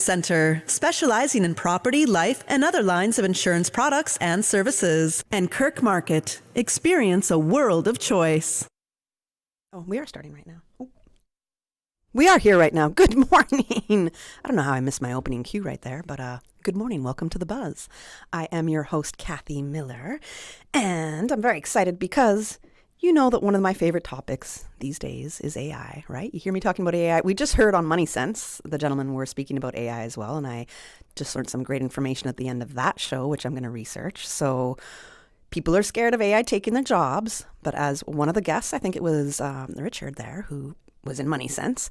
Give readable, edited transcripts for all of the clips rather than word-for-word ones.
Center, specializing in property, life, and other lines of insurance products and services. And Kirk Market, experience a world of choice. Oh, we are starting right now. Oh. We are here right now. Good morning. I don't know how I missed my opening cue right there, but good morning. Welcome to The Buzz. I am your host, Kathy Miller, and I'm very excited because you know that one of my favorite topics these days is AI, right? You hear me talking about AI. We just heard on Money Sense, the gentlemen were speaking about AI as well, and I just learned some great information at the end of that show, which I'm going to research. So people are scared of AI taking their jobs, but as one of the guests, I think it was Richard there, who was in Money Sense,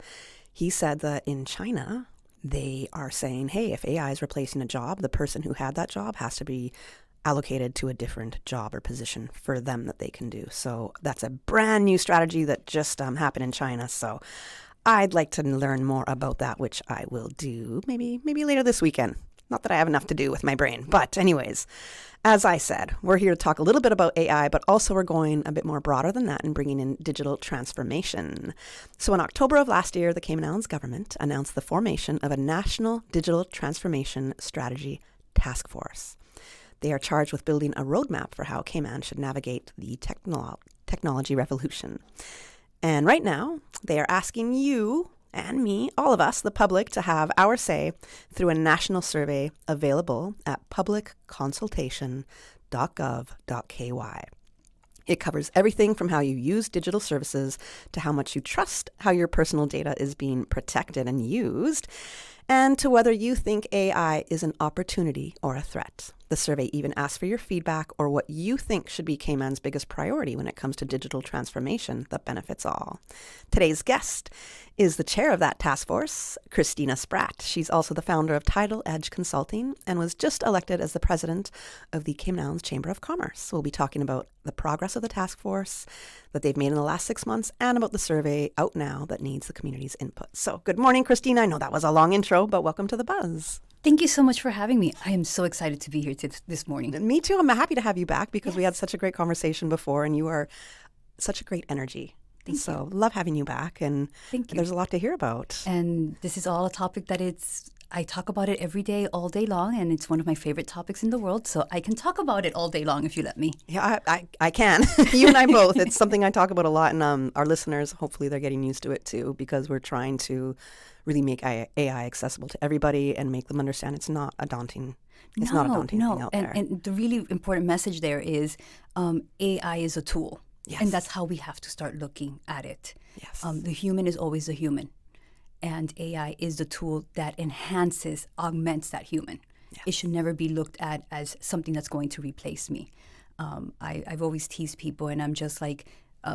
he said that in China, they are saying, hey, if AI is replacing a job, the person who had that job has to be allocated to a different job or position for them that they can do. So that's a brand new strategy that just happened in China. So I'd like to learn more about that, which I will do maybe later this weekend. Not that I have enough to do with my brain, but anyways, as I said, we're here to talk a little bit about AI, but also we're going a bit more broader than that and bringing in digital transformation. So in October of last year, the Cayman Islands government announced the formation of a national digital transformation strategy task force. They are charged with building a roadmap for how Cayman should navigate the technology revolution. And right now, they are asking you and me, all of us, the public, to have our say through a national survey available at publicconsultation.gov.ky. It covers everything from how you use digital services to how much you trust how your personal data is being protected and used, and to whether you think AI is an opportunity or a threat. The survey even asks for your feedback or what you think should be Cayman's biggest priority when it comes to digital transformation that benefits all. Today's guest is the chair of that task force, Christina Spratt. She's also the founder of Tidal Edge Consulting and was just elected as the president of the Cayman Islands Chamber of Commerce. We'll be talking about the progress of the task force that they've made in the last 6 months and about the survey out now that needs the community's input. So good morning, Christina. I know that was a long intro, but welcome to The Buzz. Thank you so much for having me. I am so excited to be here this morning. Me too. I'm happy to have you back because we had such a great conversation before and you are such a great energy. Thank you. Love having you back, and Thank you. There's a lot to hear about. And this is all a topic that I talk about it every day, all day long, and it's one of my favorite topics in the world, so I can talk about it all day long if you let me. Yeah, I can. You and I both. It's something I talk about a lot, and our listeners, hopefully they're getting used to it too, because we're trying to really make AI accessible to everybody and make them understand it's not a daunting thing out there. And the really important message there is AI is a tool. Yes. And that's how we have to start looking at it. Yes. The human is always the human. And AI is the tool that enhances, augments that human. Yes. It should never be looked at as something that's going to replace me. I've always teased people, and I'm just like,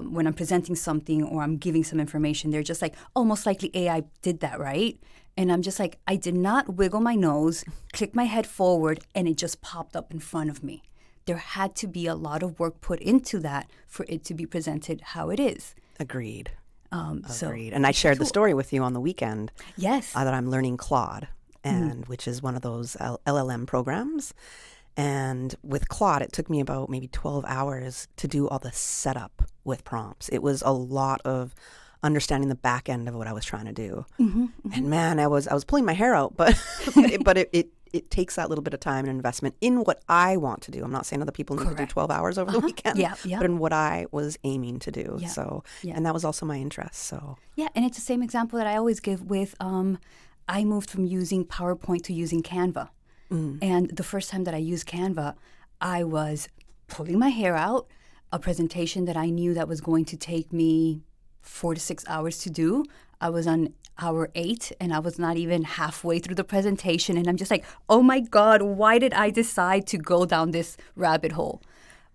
when I'm presenting something or I'm giving some information, they're just like, oh, most likely AI did that, right? And I'm just like, I did not wiggle my nose, click my head forward, and it just popped up in front of me. There had to be a lot of work put into that for it to be presented how it is. Agreed. Agreed. And I shared the story with you on the weekend. Yes. That I'm learning Claude, and which is one of those LLM programs. And with Claude, it took me about maybe 12 hours to do all the setup with prompts. It was a lot of understanding the back end of what I was trying to do. Mm-hmm, mm-hmm. And man, I was pulling my hair out, but it takes that little bit of time and investment in what I want to do. I'm not saying other people need to do 12 hours over the weekend, but in what I was aiming to do. Yeah. So, and that was also my interest. So yeah, and it's the same example that I always give with, I moved from using PowerPoint to using Canva. Mm. And the first time that I used Canva, I was pulling my hair out, a presentation that I knew that was going to take me 4 to 6 hours to do. I was on hour 8 and I was not even halfway through the presentation. And I'm just like, oh my God, why did I decide to go down this rabbit hole?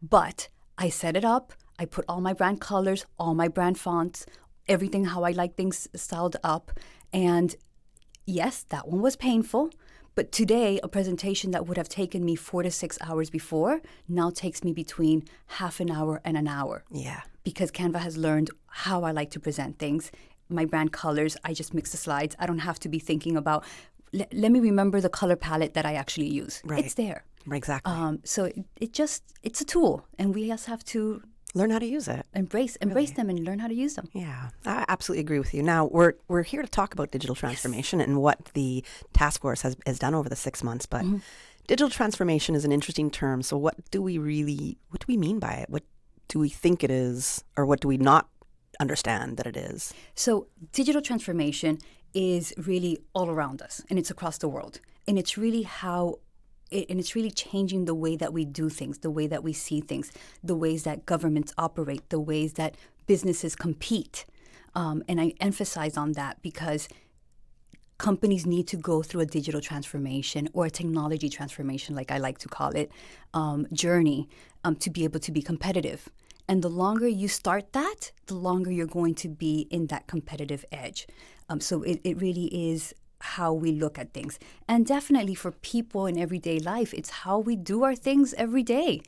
But I set it up. I put all my brand colors, all my brand fonts, everything how I like things styled up. And yes, that one was painful. But today, a presentation that would have taken me 4 to 6 hours before now takes me between half an hour and an hour. Yeah. Because Canva has learned how I like to present things. My brand colors, I just mix the slides. I don't have to be thinking about, let me remember the color palette that I actually use. Right. It's there. Exactly. So it's a tool, and we just have to Learn how to use it. Embrace them and learn how to use them. Yeah, I absolutely agree with you. Now, we're here to talk about digital transformation and what the task force has done over the 6 months. But digital transformation is an interesting term. So what do we mean by it? What do we think it is, or what do we not understand that it is? So digital transformation is really all around us, and it's across the world. And it's really it's really changing the way that we do things, the way that we see things, the ways that governments operate, the ways that businesses compete. And I emphasize on that because companies need to go through a digital transformation or a technology transformation, like I like to call it, journey to be able to be competitive. And the longer you start that, the longer you're going to be in that competitive edge. So it really is how we look at things. And definitely for people in everyday life, it's how we do our things every day.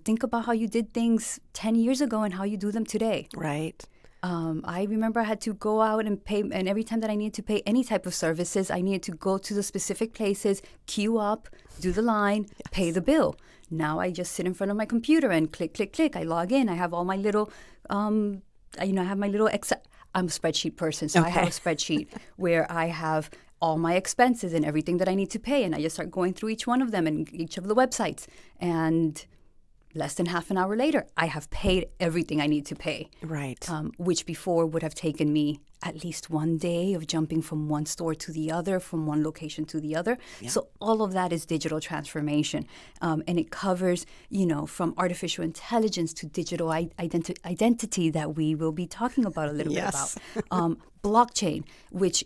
Think about how you did things 10 years ago and how you do them today. Right. I remember I had to go out and pay, and every time that I needed to pay any type of services, I needed to go to the specific places, queue up, do the line, pay the bill. Now I just sit in front of my computer and click, click, click. I log in. I have all my little, I have my little Excel. I'm a spreadsheet person, so I have a spreadsheet where I have all my expenses and everything that I need to pay, and I just start going through each one of them and each of the websites. And less than half an hour later, I have paid everything I need to pay. Right. Which before would have taken me at least one day of jumping from one store to the other, from one location to the other. Yeah. So all of that is digital transformation. And it covers, from artificial intelligence to digital identity that we will be talking about a little bit about. Blockchain, which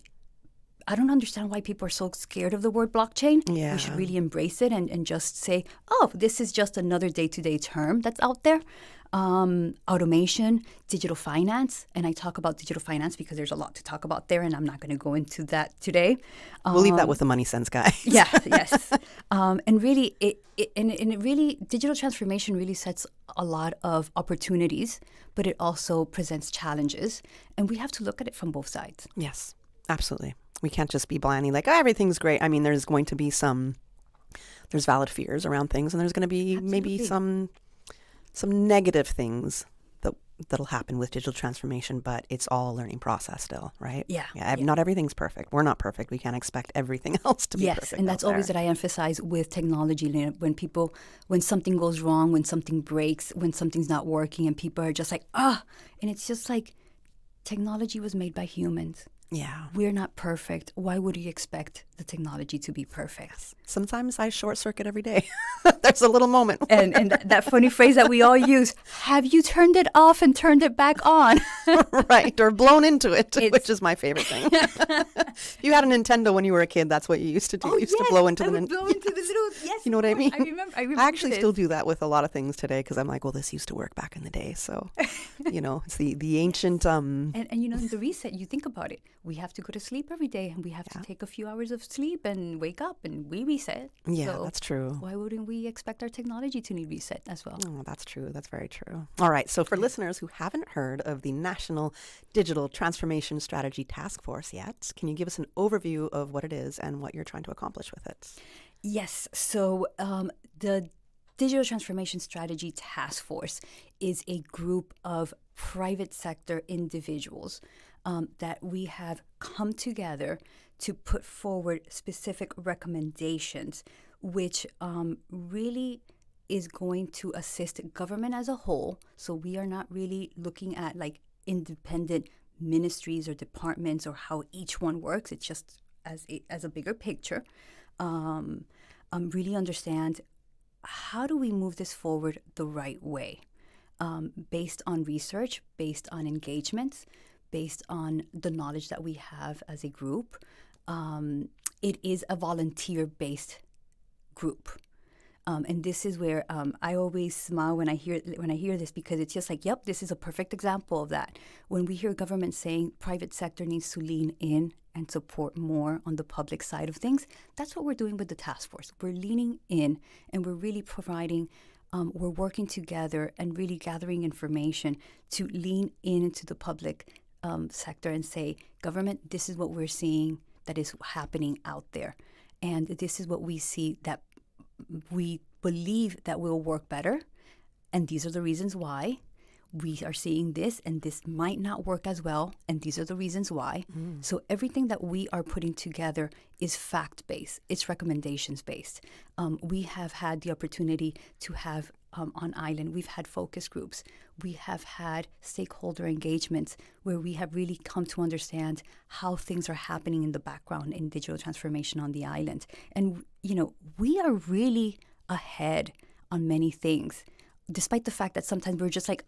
I don't understand why people are so scared of the word blockchain. Yeah. We should really embrace it and just say, oh, this is just another day-to-day term that's out there. Automation, digital finance. And I talk about digital finance because there's a lot to talk about there, and I'm not going to go into that today. We'll leave that with the money sense guy. Yes. And really, digital transformation really sets a lot of opportunities, but it also presents challenges. And we have to look at it from both sides. Yes, absolutely. We can't just be blindly like, everything's great. I mean, there's going to be there's valid fears around things, and there's going to be maybe some negative things that'll happen with digital transformation, but it's all a learning process still, right? Yeah. Not everything's perfect. We're not perfect. We can't expect everything else to be perfect. Yes, and that's always that I emphasize with technology. When something goes wrong, when something breaks, when something's not working, and people are just like, and it's just like, technology was made by humans. Yeah. We're not perfect. Why would you expect the technology to be perfect? Sometimes I short circuit every day. There's a little moment. And that funny phrase that we all use, have you turned it off and turned it back on? Right, or blown into it, which is my favorite thing. If you had a Nintendo when you were a kid, that's what you used to do. You used to blow into the blow into the little, yes. You know what I mean? I remember I actually still do that with a lot of things today because I'm like, well, this used to work back in the day. So, it's the ancient... And the reset, you think about it. We have to go to sleep every day, and we have to take a few hours of sleep and wake up, and we reset. Yeah, so that's true. Why wouldn't we expect our technology to need reset as well? Oh, that's true. That's very true. All right. So for listeners who haven't heard of the National Digital Transformation Strategy Task Force yet, can you give us an overview of what it is and what you're trying to accomplish with it? Yes. So the Digital Transformation Strategy Task Force is a group of private sector individuals that we have come together to put forward specific recommendations, which really is going to assist government as a whole. So we are not really looking at like independent ministries or departments or how each one works. It's just as a bigger picture. Really understand how do we move this forward the right way, based on research, based on engagements, based on the knowledge that we have as a group. It is a volunteer-based group. And this is where I always smile when I hear this, because it's just like, yep, this is a perfect example of that. When we hear government saying private sector needs to lean in and support more on the public side of things, that's what we're doing with the task force. We're leaning in, and we're really providing, we're working together and really gathering information to lean into the public sector and say, government, this is what we're seeing that is happening out there. And this is what we see that we believe that will work better. And these are the reasons why. we are seeing this, and this might not work as well, and these are the reasons why. So everything that we are putting together is fact-based. It's recommendations-based. We have had the opportunity to have on island, we've had focus groups. We have had stakeholder engagements where we have really come to understand how things are happening in the background in digital transformation on the island. And, we are really ahead on many things, despite the fact that sometimes we're just like,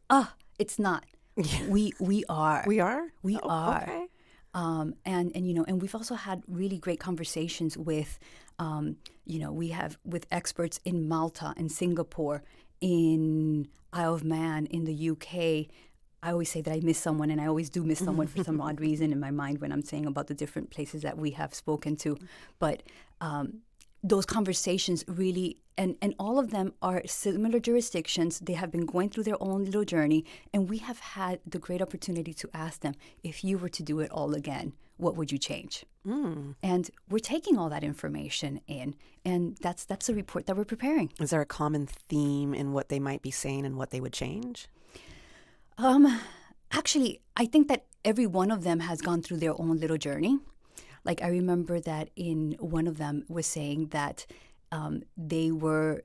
it's not. Yeah. We are. We are? We are. Okay. And we've also had really great conversations with, we have with experts in Malta and Singapore, in Isle of Man, in the UK. I always say that I miss someone, and I always do miss someone for some odd reason in my mind when I'm saying about the different places that we have spoken to. But those conversations really, and all of them are similar jurisdictions. They have been going through their own little journey, and we have had the great opportunity to ask them, if you were to do it all again, what would you change? And we're taking all that information in, and that's a report that we're preparing. Is there a common theme in what they might be saying and what they would change? Actually, I think that every one of them has gone through their own little journey. Like, I remember that in one of them was saying that they were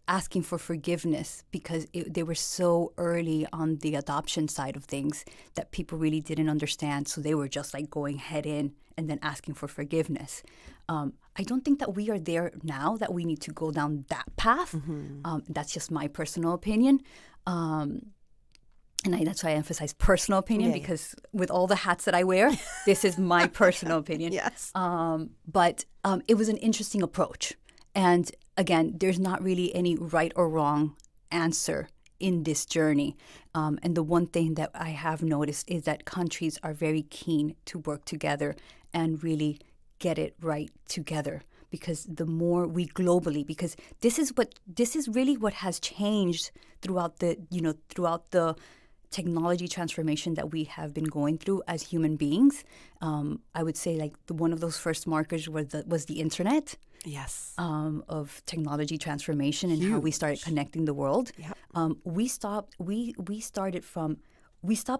asking for forgiveness because they were so early on the adoption side of things that people really didn't understand. So they were just like going head in and then asking for forgiveness. I don't think that we are there now, that we need to go down that path. That's just my personal opinion. And that's why I emphasize personal opinion, because with all the hats that I wear, this is my personal opinion. Yes. But it was an interesting approach. And again, there's not really any right or wrong answer in this journey. And the one thing that I have noticed is that countries are very keen to work together and really get it right together. Because the more we globally, because this is really what has changed throughout the technology transformation that we have been going through as human beings. I would say like one of those first markers was the internet. Yes. Of technology transformation and how we started connecting the world. Yep. We stopped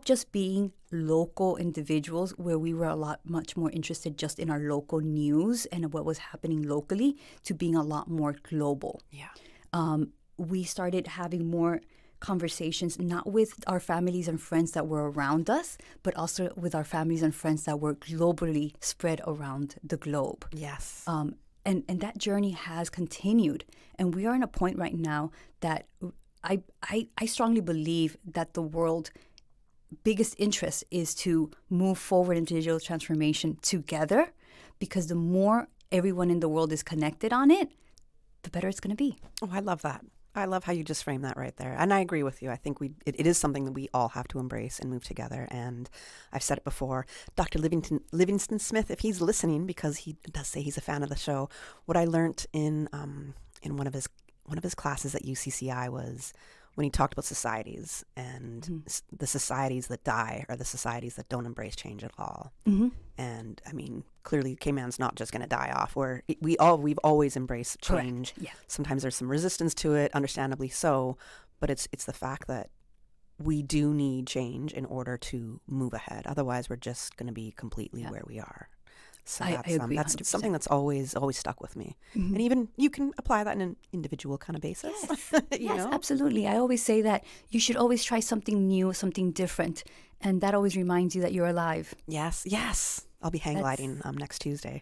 just being local individuals where we were much more interested just in our local news and what was happening locally, to being a lot more global. Yeah. We started having more conversations, not with our families and friends that were around us, but also with our families and friends that were globally spread around the globe. Yes. And that journey has continued. And we are in a point right now that I strongly believe that the world's biggest interest is to move forward in digital transformation together, because the more everyone in the world is connected on it, the better it's going to be. Oh, I love that. I love how you just framed that right there. And I agree with you. I think it is something that we all have to embrace and move together. And I've said it before, Dr. Livingston Smith, if he's listening, because he does say he's a fan of the show, what I learned in one of his classes at UCCI was when he talked about societies, and the societies that die are the societies that don't embrace change at all. And I mean, clearly Cayman's not just going to die off. We've always embraced change. Correct. Yeah. Sometimes there's some resistance to it, understandably so, but it's the fact that we do need change in order to move ahead. Otherwise, we're just going to be completely where we are. So I agree, that's 100%. something that's always stuck with me. And even you can apply that in an individual kind of basis. Yes, you know? Absolutely. I always say that you should always try something new, something different. And that always reminds you that you're alive. Yes. I'll be hang gliding next Tuesday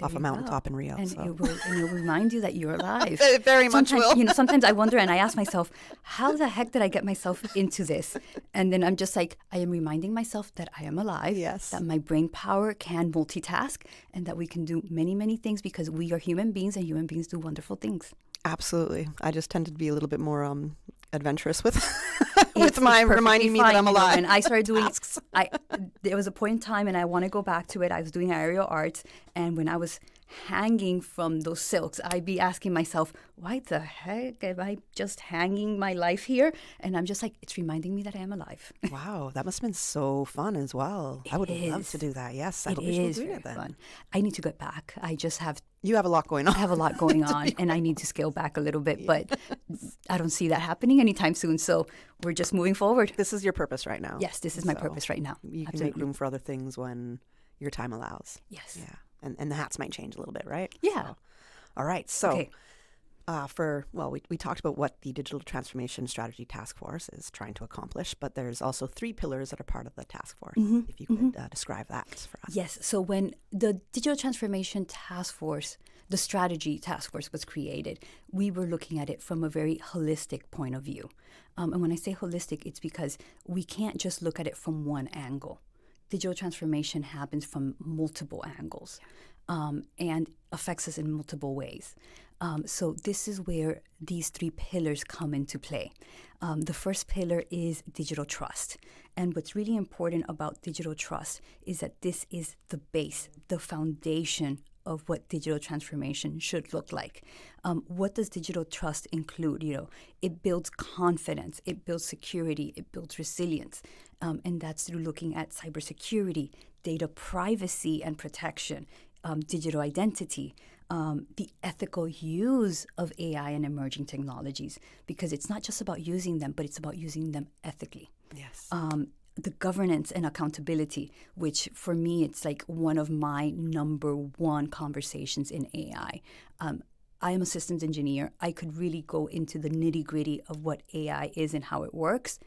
off a you mountaintop in Rio. And so. it will remind you that you're alive. It very much sometimes, will. Sometimes I wonder, and I ask myself, how the heck did I get myself into this? And then I'm just like, I am reminding myself that I am alive, Yes. that my brain power can multitask, and that we can do many, many things because we are human beings, and human beings do wonderful things. Absolutely. I just tend to be a little bit more adventurous with It's reminding me that I'm alive. And I started doing there was a point in time, and I want to go back to it. I was doing aerial arts, and when I was hanging from those silks, I'd be asking myself, why the heck am I just hanging my life here? And I'm just like, it's reminding me that I am alive. Wow, that must have been so fun as well. I would love to do that. Yes, I hope we should do it then. Fun. I need to get back. You have a lot going on. I have a lot going on, and I need to scale back a little bit. But I don't see that happening anytime soon. So we're just moving forward. This is your purpose right now. Yes, this is my purpose right now. You can Absolutely. make room for other things when your time allows. Yes. Yeah. And the hats might change a little bit, right? Yeah. So, all right. So Okay. we talked about what the Digital Transformation Strategy Task Force is trying to accomplish, but there's also 3 pillars that are part of the task force. If you could describe that for us. Yes. So when the Digital Transformation Task Force, the Strategy Task Force was created, we were looking at it from a very holistic point of view. And when I say holistic, it's because we can't just look at it from one angle. Digital transformation happens from multiple angles and affects us in multiple ways. So this is where these 3 pillars come into play. The first pillar is digital trust. And what's really important about digital trust is that this is the base, the foundation of what digital transformation should look like. What does digital trust include? It builds confidence, it builds security, it builds resilience. And that's through looking at cybersecurity, data privacy and protection, digital identity, the ethical use of AI and emerging technologies, because it's not just about using them, but it's about using them ethically. Yes. The governance and accountability, which for me, it's like one of my number one conversations in AI. I am a systems engineer. I could really go into the nitty gritty of what AI is and how it works.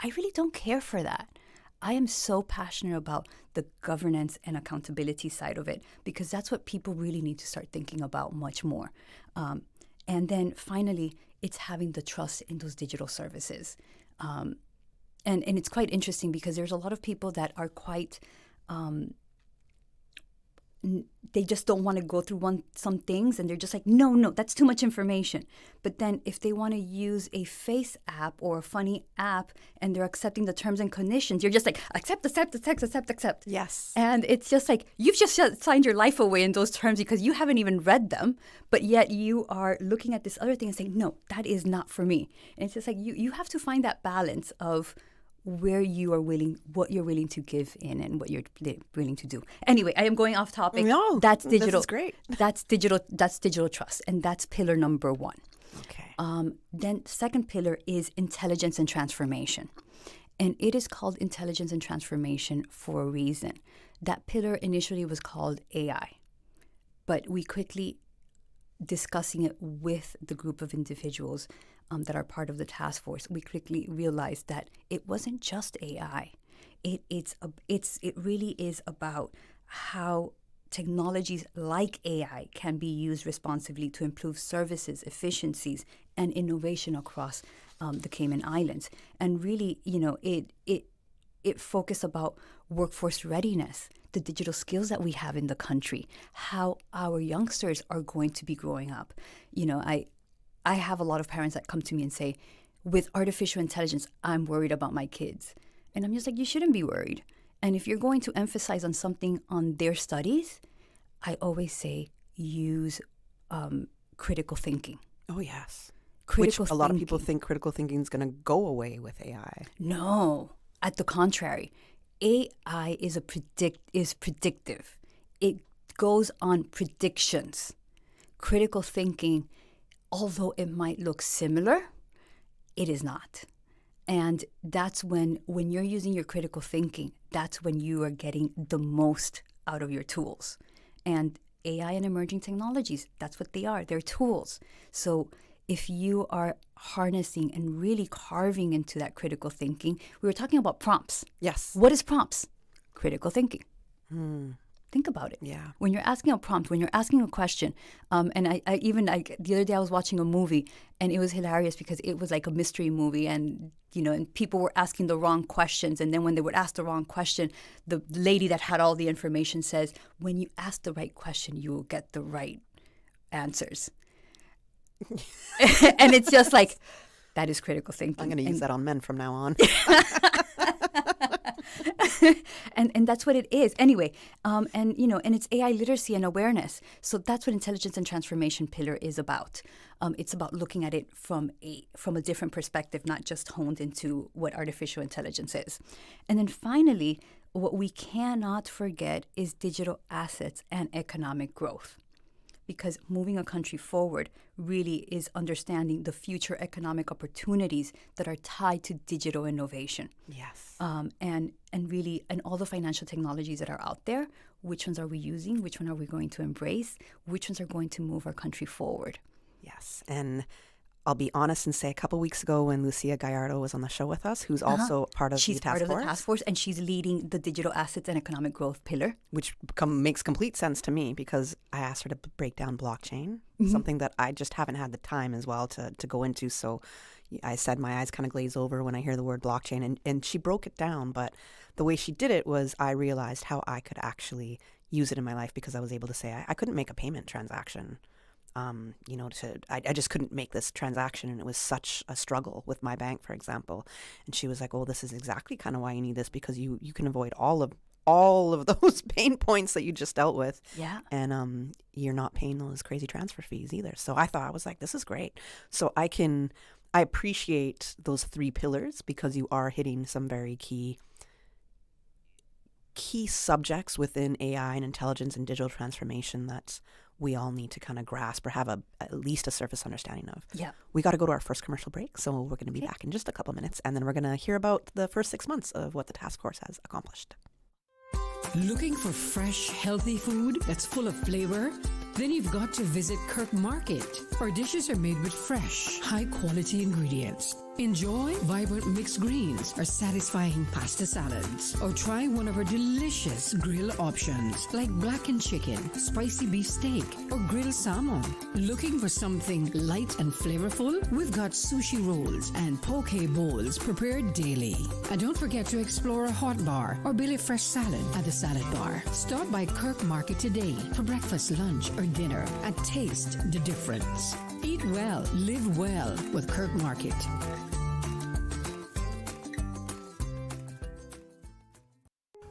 I really don't care for that. I am so passionate about the governance and accountability side of it, because that's what people really need to start thinking about much more. And then finally, it's having the trust in those digital services. And it's quite interesting because there's a lot of people that are quite, they just don't want to go through some things, and they're just like, no, that's too much information. But then if they want to use a face app or a funny app and they're accepting the terms and conditions, you're just like, accept. Yes. And it's just like, you've just signed your life away in those terms because you haven't even read them, but yet you are looking at this other thing and saying, no, that is not for me. And it's just like, you have to find that balance of where you are willing, what you're willing to give in and what you're willing to do. Anyway, I am going off topic. No, that's digital. This is great. That's digital trust. And that's pillar number 1. Okay. Then second pillar is intelligence and transformation. And it is called intelligence and transformation for a reason. That pillar initially was called AI. But we quickly, discussing it with the group of individuals that are part of the task force, we quickly realized that it wasn't just AI. It really is about how technologies like AI can be used responsibly to improve services, efficiencies, and innovation across the Cayman Islands. And really, it focused about workforce readiness, the digital skills that we have in the country, how our youngsters are going to be growing up. I have a lot of parents that come to me and say, with artificial intelligence, I'm worried about my kids. And I'm just like, you shouldn't be worried. And if you're going to emphasize on something on their studies, I always say use critical thinking. Oh, yes. Critical Which a lot of thinking. people think critical thinking is going to go away with AI. No, at the contrary. AI is predictive. It goes on predictions. Critical thinking, although it might look similar, it is not. And that's when you're using your critical thinking, that's when you are getting the most out of your tools. And AI and emerging technologies, that's what they are. They're tools. So if you are harnessing and really carving into that critical thinking, we were talking about prompts. Yes. What is prompts? Critical thinking. Hmm. Think about it. Yeah. When you're asking a prompt, when you're asking a question, and I even the other day I was watching a movie, and it was hilarious because it was like a mystery movie, and and people were asking the wrong questions, and then when they would ask the wrong question, the lady that had all the information says, "When you ask the right question, you will get the right answers." And it's just like, that is critical thinking. I'm going to use that on men from now on. And that's what it is anyway. And it's AI literacy and awareness. So that's what intelligence and transformation pillar is about. It's about looking at it from a different perspective, not just honed into what artificial intelligence is. And then finally, what we cannot forget is digital assets and economic growth. because moving a country forward really is understanding the future economic opportunities that are tied to digital innovation. Yes. And all the financial technologies that are out there, which ones are we using? Which one are we going to embrace? Which ones are going to move our country forward? Yes. And I'll be honest and say a couple weeks ago when Lucia Gallardo was on the show with us, who's also part of the Taskforce. She's part of the task force, and she's leading the digital assets and economic growth pillar. Which makes complete sense to me because I asked her to break down blockchain, something that I just haven't had the time as well to go into. So I said my eyes kind of glaze over when I hear the word blockchain, and she broke it down. But the way she did it was I realized how I could actually use it in my life because I was able to say I couldn't make a payment transaction. I just couldn't make this transaction, and it was such a struggle with my bank, for example. And she was like, "Oh, this is exactly kind of why you need this because you can avoid all of those pain points that you just dealt with. Yeah, and you're not paying those crazy transfer fees either." So I was like, "This is great." So I appreciate those 3 pillars because you are hitting some very key subjects within AI and intelligence and digital transformation that we all need to kind of grasp or have at least a surface understanding of. Yeah. We got to go to our first commercial break, so we're going to be back in just a couple minutes, and then we're going to hear about the first 6 months of what the task force has accomplished. Looking for fresh, healthy food that's full of flavor? Then you've got to visit Kirk Market. Our dishes are made with fresh, high-quality ingredients. Enjoy vibrant mixed greens or satisfying pasta salads. Or try one of our delicious grill options like blackened chicken, spicy beef steak, or grilled salmon. Looking for something light and flavorful? We've got sushi rolls and poke bowls prepared daily. And don't forget to explore a hot bar or belly fresh salad at the salad bar. Stop by Kirk Market today for breakfast, lunch, or dinner and taste the difference. Eat well, live well with Kirk Market.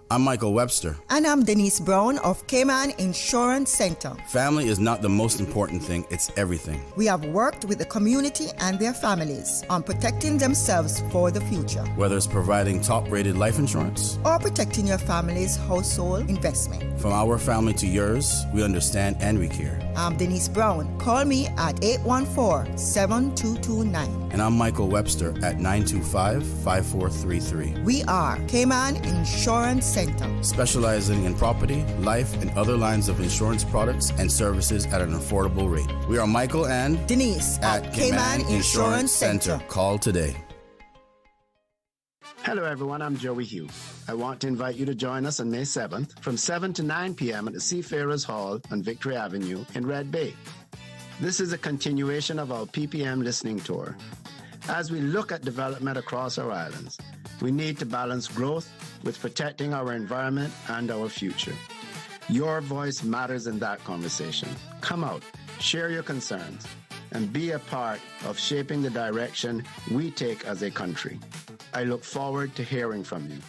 I'm Michael Webster. And I'm Denise Brown of Cayman Insurance Center. Family is not the most important thing, it's everything. We have worked with the community and their families on protecting themselves for the future. Whether it's providing top-rated life insurance or protecting your family's household investment. From our family to yours, we understand and we care. I'm Denise Brown. Call me at 814-7229. And I'm Michael Webster at 925-5433. We are Cayman Insurance Center, specializing in property, life, and other lines of insurance products and services at an affordable rate. We are Michael and Denise at Cayman Insurance Center. Call today. Hello everyone, I'm Joey Hugh. I want to invite you to join us on May 7th from 7 to 9 p.m. at the Seafarers Hall on Victory Avenue in Red Bay. This is a continuation of our PPM listening tour. As we look at development across our islands, we need to balance growth with protecting our environment and our future. Your voice matters in that conversation. Come out, share your concerns, and be a part of shaping the direction we take as a country. I look forward to hearing from you.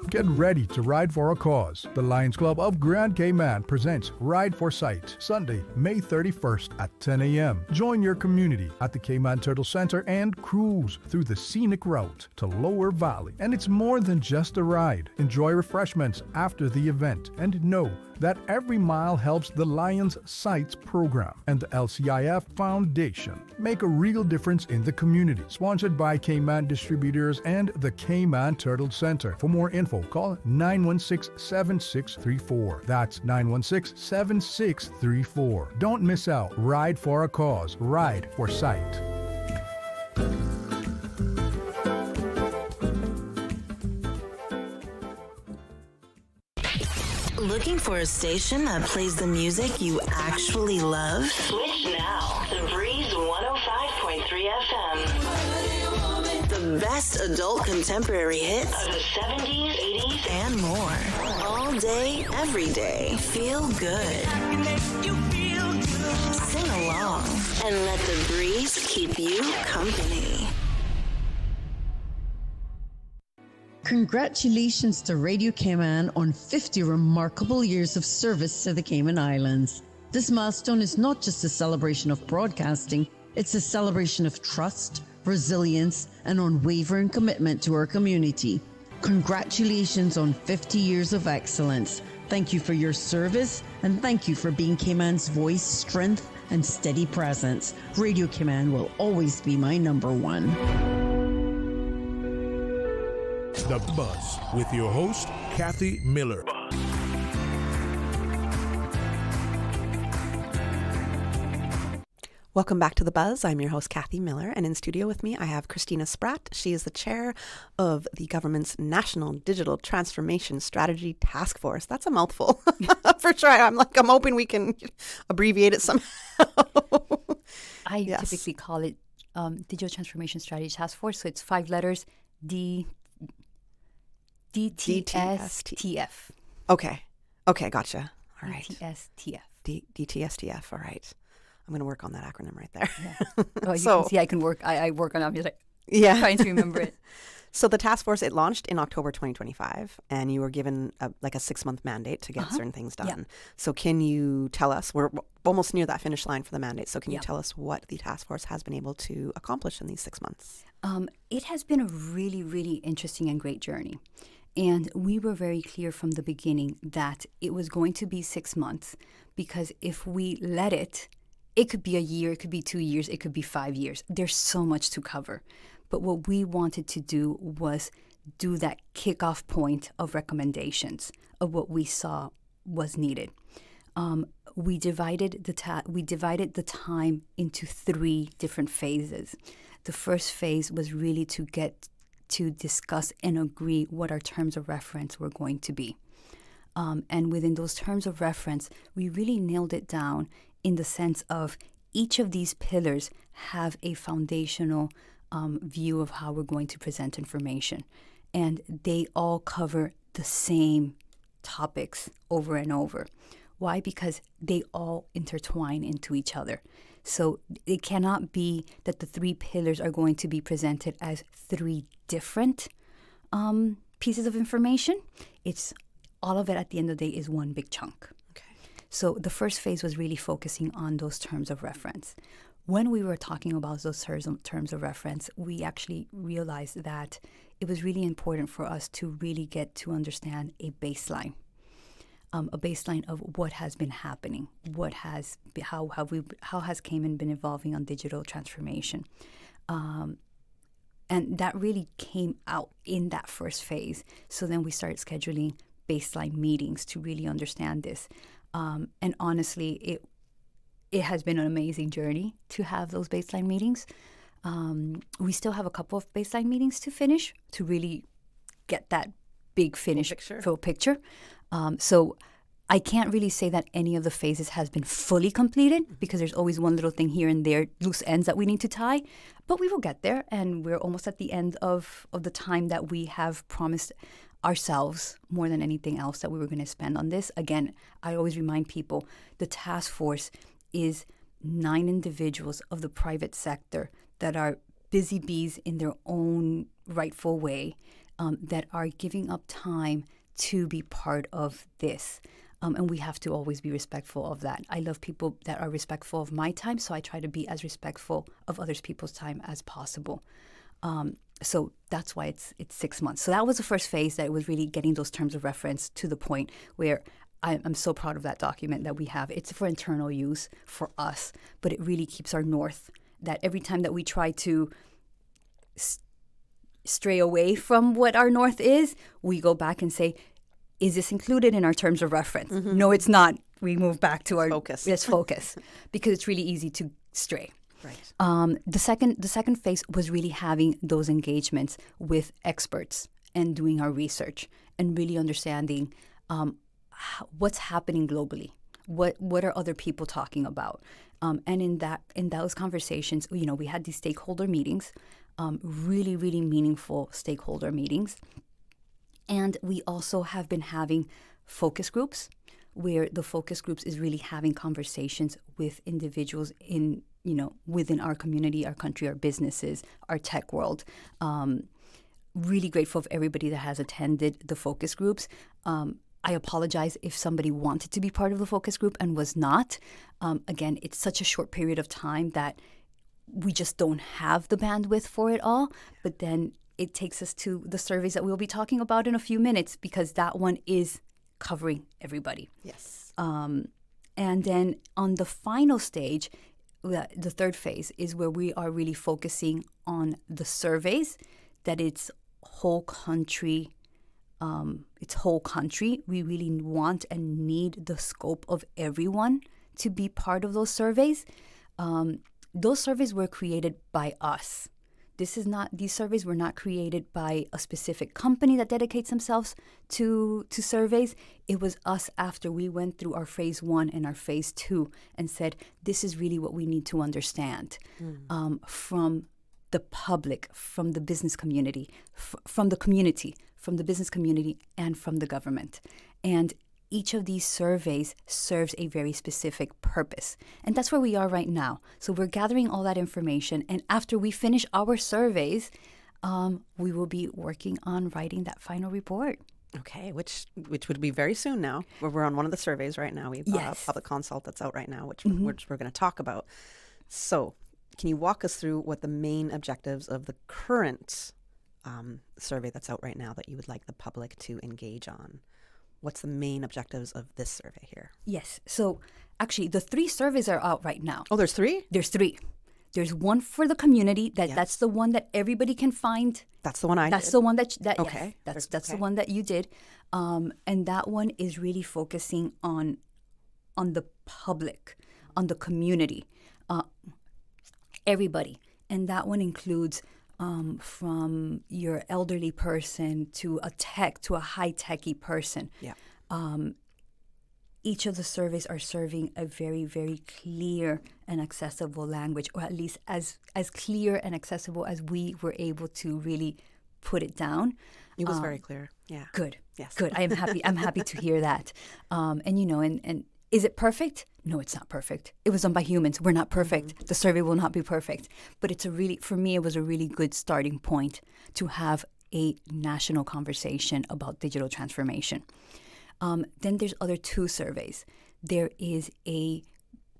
Get ready to ride for a cause. The Lions Club of Grand Cayman presents Ride for Sight, Sunday, May 31st at 10 a.m. Join your community at the Cayman Turtle Center and cruise through the scenic route to Lower Valley. And it's more than just a ride. Enjoy refreshments after the event and know that every mile helps the Lions Sights program and the LCIF Foundation. Make a real difference in the community. Sponsored by Cayman Distributors and the Cayman Turtle Center. For more info, call 916-7634. That's 916-7634. Don't miss out. Ride for a cause. Ride for sight. Looking for a station that plays the music you actually love? Switch now to Breeze 105.3 FM. The best adult contemporary hits of the 70s, 80s, and more. All day, every day. Feel good. Sing along and let the breeze keep you company. Congratulations to Radio Cayman on 50 remarkable years of service to the Cayman Islands. This milestone is not just a celebration of broadcasting, it's a celebration of trust, resilience, and unwavering commitment to our community. Congratulations on 50 years of excellence. Thank you for your service, and thank you for being Cayman's voice, strength, and steady presence. Radio Cayman will always be my number one. The Buzz with your host, Kathy Miller. Welcome back to The Buzz. I'm your host, Kathy Miller, and in studio with me, I have Christina Spratt. She is the chair of the government's National Digital Transformation Strategy Task Force. That's a mouthful. For sure. I'm hoping we can abbreviate it somehow. I typically call it Digital Transformation Strategy Task Force. So it's 5 letters, DTSTF. Okay, gotcha. All right. DTSTF. DTSTF. All right. I'm going to work on that acronym right there. Yeah. Oh, you can see I can work. I work on it. I'm just trying to remember it. So the task force, it launched in October 2025, and you were given a 6-month mandate to get certain things done. Yeah. So can you tell us, we're almost near that finish line for the mandate, so can you tell us what the task force has been able to accomplish in these 6 months? It has been a really, really interesting and great journey. And we were very clear from the beginning that it was going to be 6 months, because if we let it could be a year, it could be 2 years, it could be 5 years. There's so much to cover. But what we wanted to do was do that kickoff point of recommendations of what we saw was needed. We divided the time into 3 different phases. The first phase was really to get to discuss and agree what our terms of reference were going to be. And within those terms of reference, we really nailed it down in the sense of each of these pillars have a foundational view of how we're going to present information. And they all cover the same topics over and over. Why? Because they all intertwine into each other. So it cannot be that the 3 pillars are going to be presented as 3 different pieces of information. It's all of it at the end of the day is one big chunk. So the first phase was really focusing on those terms of reference. When we were talking about those terms of reference, we actually realized that it was really important for us to really get to understand a baseline of what has been happening, how has Cayman been evolving on digital transformation. And that really came out in that first phase. So then we started scheduling baseline meetings to really understand this. And honestly, it has been an amazing journey to have those baseline meetings. We still have a couple of baseline meetings to finish to really get that big finish full picture. So I can't really say that any of the phases has been fully completed because there's always one little thing here and there, loose ends that we need to tie. But we will get there, and we're almost at the end of the time that we have promised ourselves more than anything else that we were going to spend on this. Again, I always remind people the task force is 9 individuals of the private sector that are busy bees in their own rightful way, that are giving up time to be part of this. And we have to always be respectful of that. I love people that are respectful of my time, so I try to be as respectful of other people's time as possible. So that's why it's 6 months. So that was the first phase, that it was really getting those terms of reference to the point where I'm so proud of that document that we have. It's for internal use for us, but it really keeps our north, that every time that we try to stray away from what our north is, we go back and say, is this included in our terms of reference? Mm-hmm. No, it's not. We move back to our focus. Yes, focus, because it's really easy to stray. Right. The second phase was really having those engagements with experts and doing our research and really understanding what's happening globally. What are other people talking about? And in those conversations, we had these stakeholder meetings, really, really meaningful stakeholder meetings. And we also have been having focus groups, where the focus groups is really having conversations with individuals within our community, our country, our businesses, our tech world. Really grateful of everybody that has attended the focus groups. I apologize if somebody wanted to be part of the focus group and was not. Again, it's such a short period of time that we just don't have the bandwidth for it all. But then it takes us to the surveys that we'll be talking about in a few minutes, because that one is covering everybody. Yes. And then on the final stage, the third phase is where we are really focusing on the surveys, that it's whole country. We really want and need the scope of everyone to be part of those surveys. Those surveys were created by us. These surveys were not created by a specific company that dedicates themselves to surveys. It was us after we went through our phase 1 and our phase 2 and said, this is really what we need to understand from the public, from the business community, from the business community, and from the government. And each of these surveys serves a very specific purpose. And that's where we are right now. So we're gathering all that information. And after we finish our surveys, we will be working on writing that final report. Okay, which would be very soon now. We're on one of the surveys right now. We've got a public consult that's out right now, which we're going to talk about. So can you walk us through what the main objectives of the current survey that's out right now that you would like the public to engage on? What's the main objectives of this survey here? Yes. So actually, the 3 surveys are out right now. Oh, there's 3? There's 3. There's one for the community. That's the one that everybody can find. That's the one I did. That's the one that okay. Yes, that's the one that you did. And that one is really focusing on the public, on the community, everybody. And that one includes from your elderly person to a high-techy person. Yeah. Each of the surveys are serving a very, very clear and accessible language, or at least as clear and accessible as we were able to really put it down. It was very clear. Yeah. Good. Yes. Good. I am happy. I'm happy to hear that. And is it perfect? No, it's not perfect. It was done by humans. We're not perfect. The survey will not be perfect. But for me, it was a really good starting point to have a national conversation about digital transformation. Then there's other 2 surveys. There is a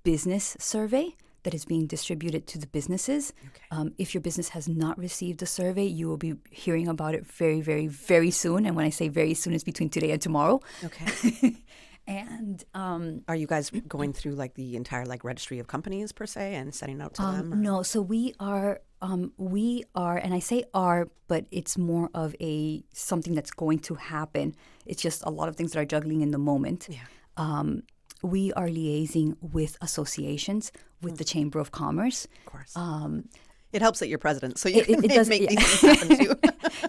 business survey that is being distributed to the businesses. Okay. If your business has not received a survey, you will be hearing about it very, very, very soon. And when I say very soon, it's between today and tomorrow. Okay. And are you guys going through like the entire like registry of companies per se and sending out to them? Or? No, so we are, and I say are, but it's more of something that's going to happen. It's just a lot of things that are juggling in the moment. Yeah. We are liaising with associations, with the Chamber of Commerce. Of course. It helps that you're president, so you can does, make these things happen too.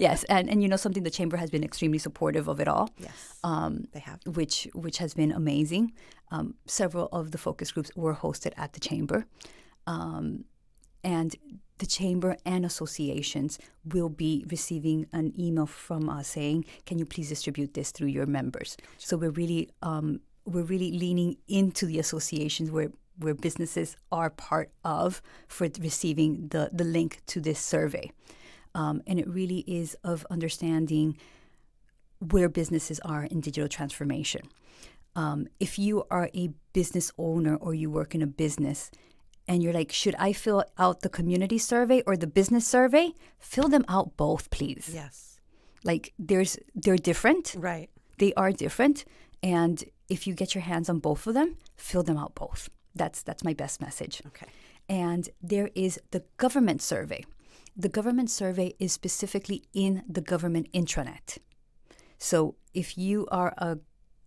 Yes, and something, the Chamber has been extremely supportive of it all. Yes, they have. Which has been amazing. Several of the focus groups were hosted at the Chamber. And the Chamber and associations will be receiving an email from us saying, can you please distribute this through your members? So we're really leaning into the associations where businesses are part of for receiving the link to this survey. And it really is of understanding where businesses are in digital transformation. If you are a business owner or you work in a business and you're like, should I fill out the community survey or the business survey? Fill them out both, please. Yes. Like they're different. Right. They are different. And if you get your hands on both of them, fill them out both. That's my best message. Okay. And there is the government survey. The government survey is specifically in the government intranet. So if you are a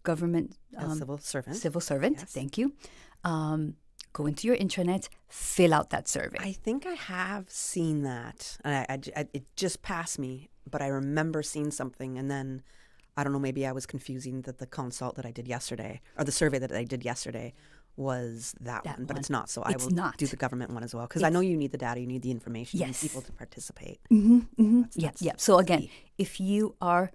government civil servant, yes. Thank you. Go into your intranet, fill out that survey. I think I have seen that. It just passed me, but I remember seeing something, and then I don't know, maybe I was confusing the consult that I did yesterday, or the survey that I did yesterday was that one, but it's not. So I will do the government one as well, because I know you need the data, you need the information, you need people to participate. Yeah. So again, if you are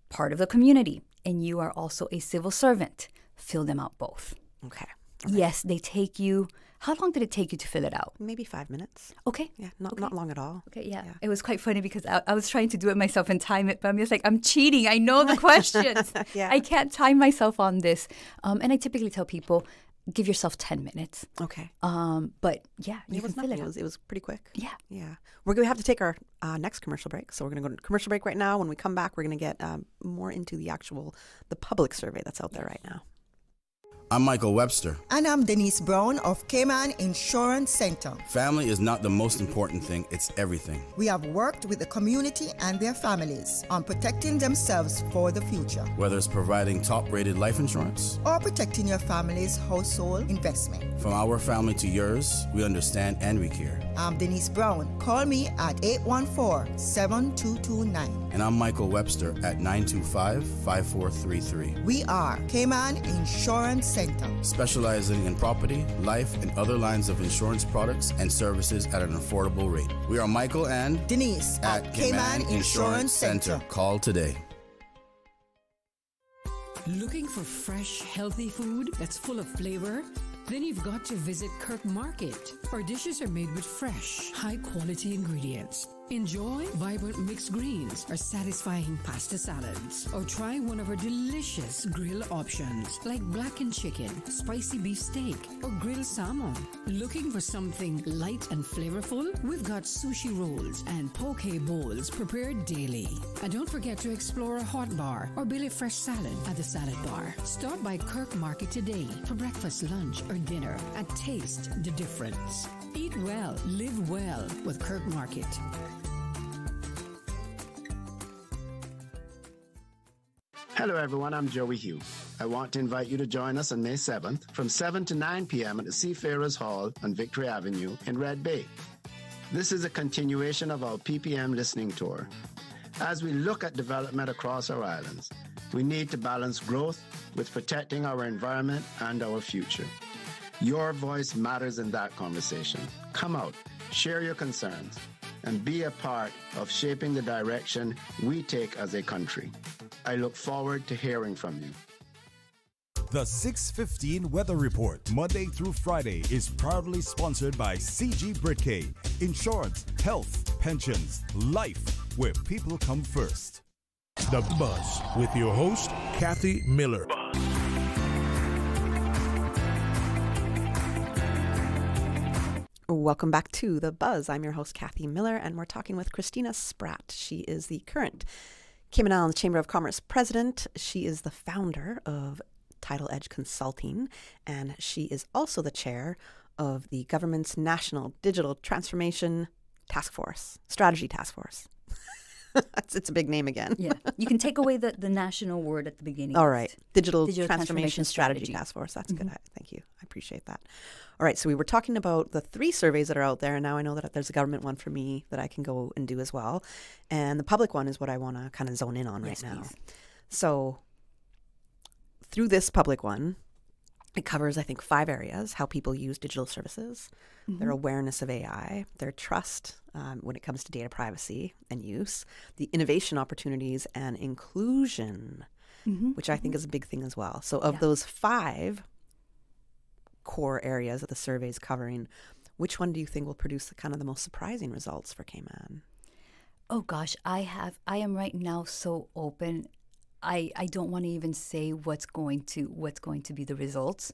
part of the community and you are also a civil servant, fill them out both. Okay. Right. Yes, they take you. How long did it take you to fill it out? Maybe 5 minutes. Okay. Yeah, not long at all. Okay, yeah. It was quite funny because I was trying to do it myself and time it, but I'm just like, I'm cheating. I know the questions. Yeah. I can't time myself on this. And I typically tell people, give yourself 10 minutes. Okay. But yeah, you It was can fill nothing. it out. It was pretty quick. Yeah. Yeah. We're going to have to take our next commercial break. So we're going to go to commercial break right now. When we come back, we're going to get more into the public survey that's out there right now. I'm Michael Webster. And I'm Denise Brown of Cayman Insurance Center. Family is not the most important thing, it's everything. We have worked with the community and their families on protecting themselves for the future, Whether it's providing top-rated life insurance, or protecting your family's household investment. from our family to yours, we understand and we care. I'm Denise Brown. Call me at 814-7229. And I'm Michael Webster at 925-5433. We are Cayman Insurance Center. Specializing in property, life, and other lines of insurance products and services at an affordable rate. We are Michael and Denise at Cayman Insurance Center. Call today. Looking for fresh, healthy food that's full of flavor? Then you've got to visit Kirk Market. Our dishes are made with fresh, high-quality ingredients. Enjoy vibrant mixed greens or satisfying pasta salads. Or try one of our delicious grill options like blackened chicken, spicy beef steak, or grilled salmon. Looking for something light and flavorful? We've got sushi rolls and poke bowls prepared daily. And don't forget to explore a hot bar or Billy Fresh salad at the salad bar. Stop by Kirk Market today for breakfast, lunch, or dinner and taste the difference. Eat well, live well with Kirk Market. Hello, everyone. I'm Joey Hugh. I want to invite you to join us on May 7th from 7 to 9 p.m. at the Seafarers Hall on Victory Avenue in Red Bay. This is a continuation of our PPM listening tour. As we look at development across our islands, we need to balance growth with protecting our environment and our future. Your voice matters in that conversation. Come out, share your concerns, and be a part of shaping the direction we take as a country. I look forward to hearing from you. The 615 Weather Report, Monday through Friday, is proudly sponsored by CG Britcay. Insurance, health, pensions, life, where people come first. The Buzz with your host, Kathy Miller. Welcome back to The Buzz. I'm your host, Kathy Miller, and we're talking with Christina Spratt. She is the current Cayman Islands Chamber of Commerce president. She is the founder of Tidal Edge Consulting, and she is also the chair of the government's National Digital Transformation Taskforce, Strategy Taskforce. It's a big name again. Yeah. You can take away the national word at the beginning. All right. Digital Digital Transformation Strategy Task Force. That's good. Thank you. I appreciate that. All right. So we were talking about the 3 surveys that are out there. And now I know that there's a government one for me that I can go and do as well. And the public one is what I want to kind of zone in on right now. So through this public one, it covers, I think, 5 areas: how people use digital services, their awareness of AI, their trust when it comes to data privacy and use, the innovation opportunities, and inclusion, which I think is a big thing as well. So of those 5 core areas that the survey is covering, which one do you think will produce the most surprising results for Cayman? Oh gosh, I am right now so open. I don't want to even say what's going to be the results,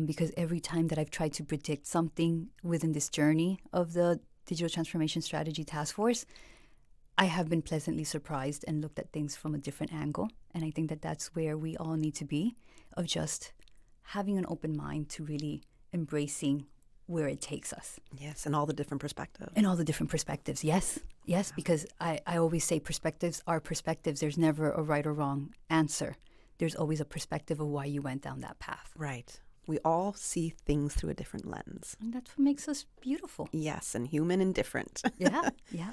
because every time that I've tried to predict something within this journey of the Digital Transformation Strategy Task Force, I have been pleasantly surprised and looked at things from a different angle. And I think that that's where we all need to be, of just having an open mind to really embracing where it takes us. Yes, and all the different perspectives. And all the different perspectives, yes. Yes, because I always say perspectives are perspectives. There's never a right or wrong answer. There's always a perspective of why you went down that path. Right. We all see things through a different lens. And that's what makes us beautiful. Yes, and human and different. Yeah.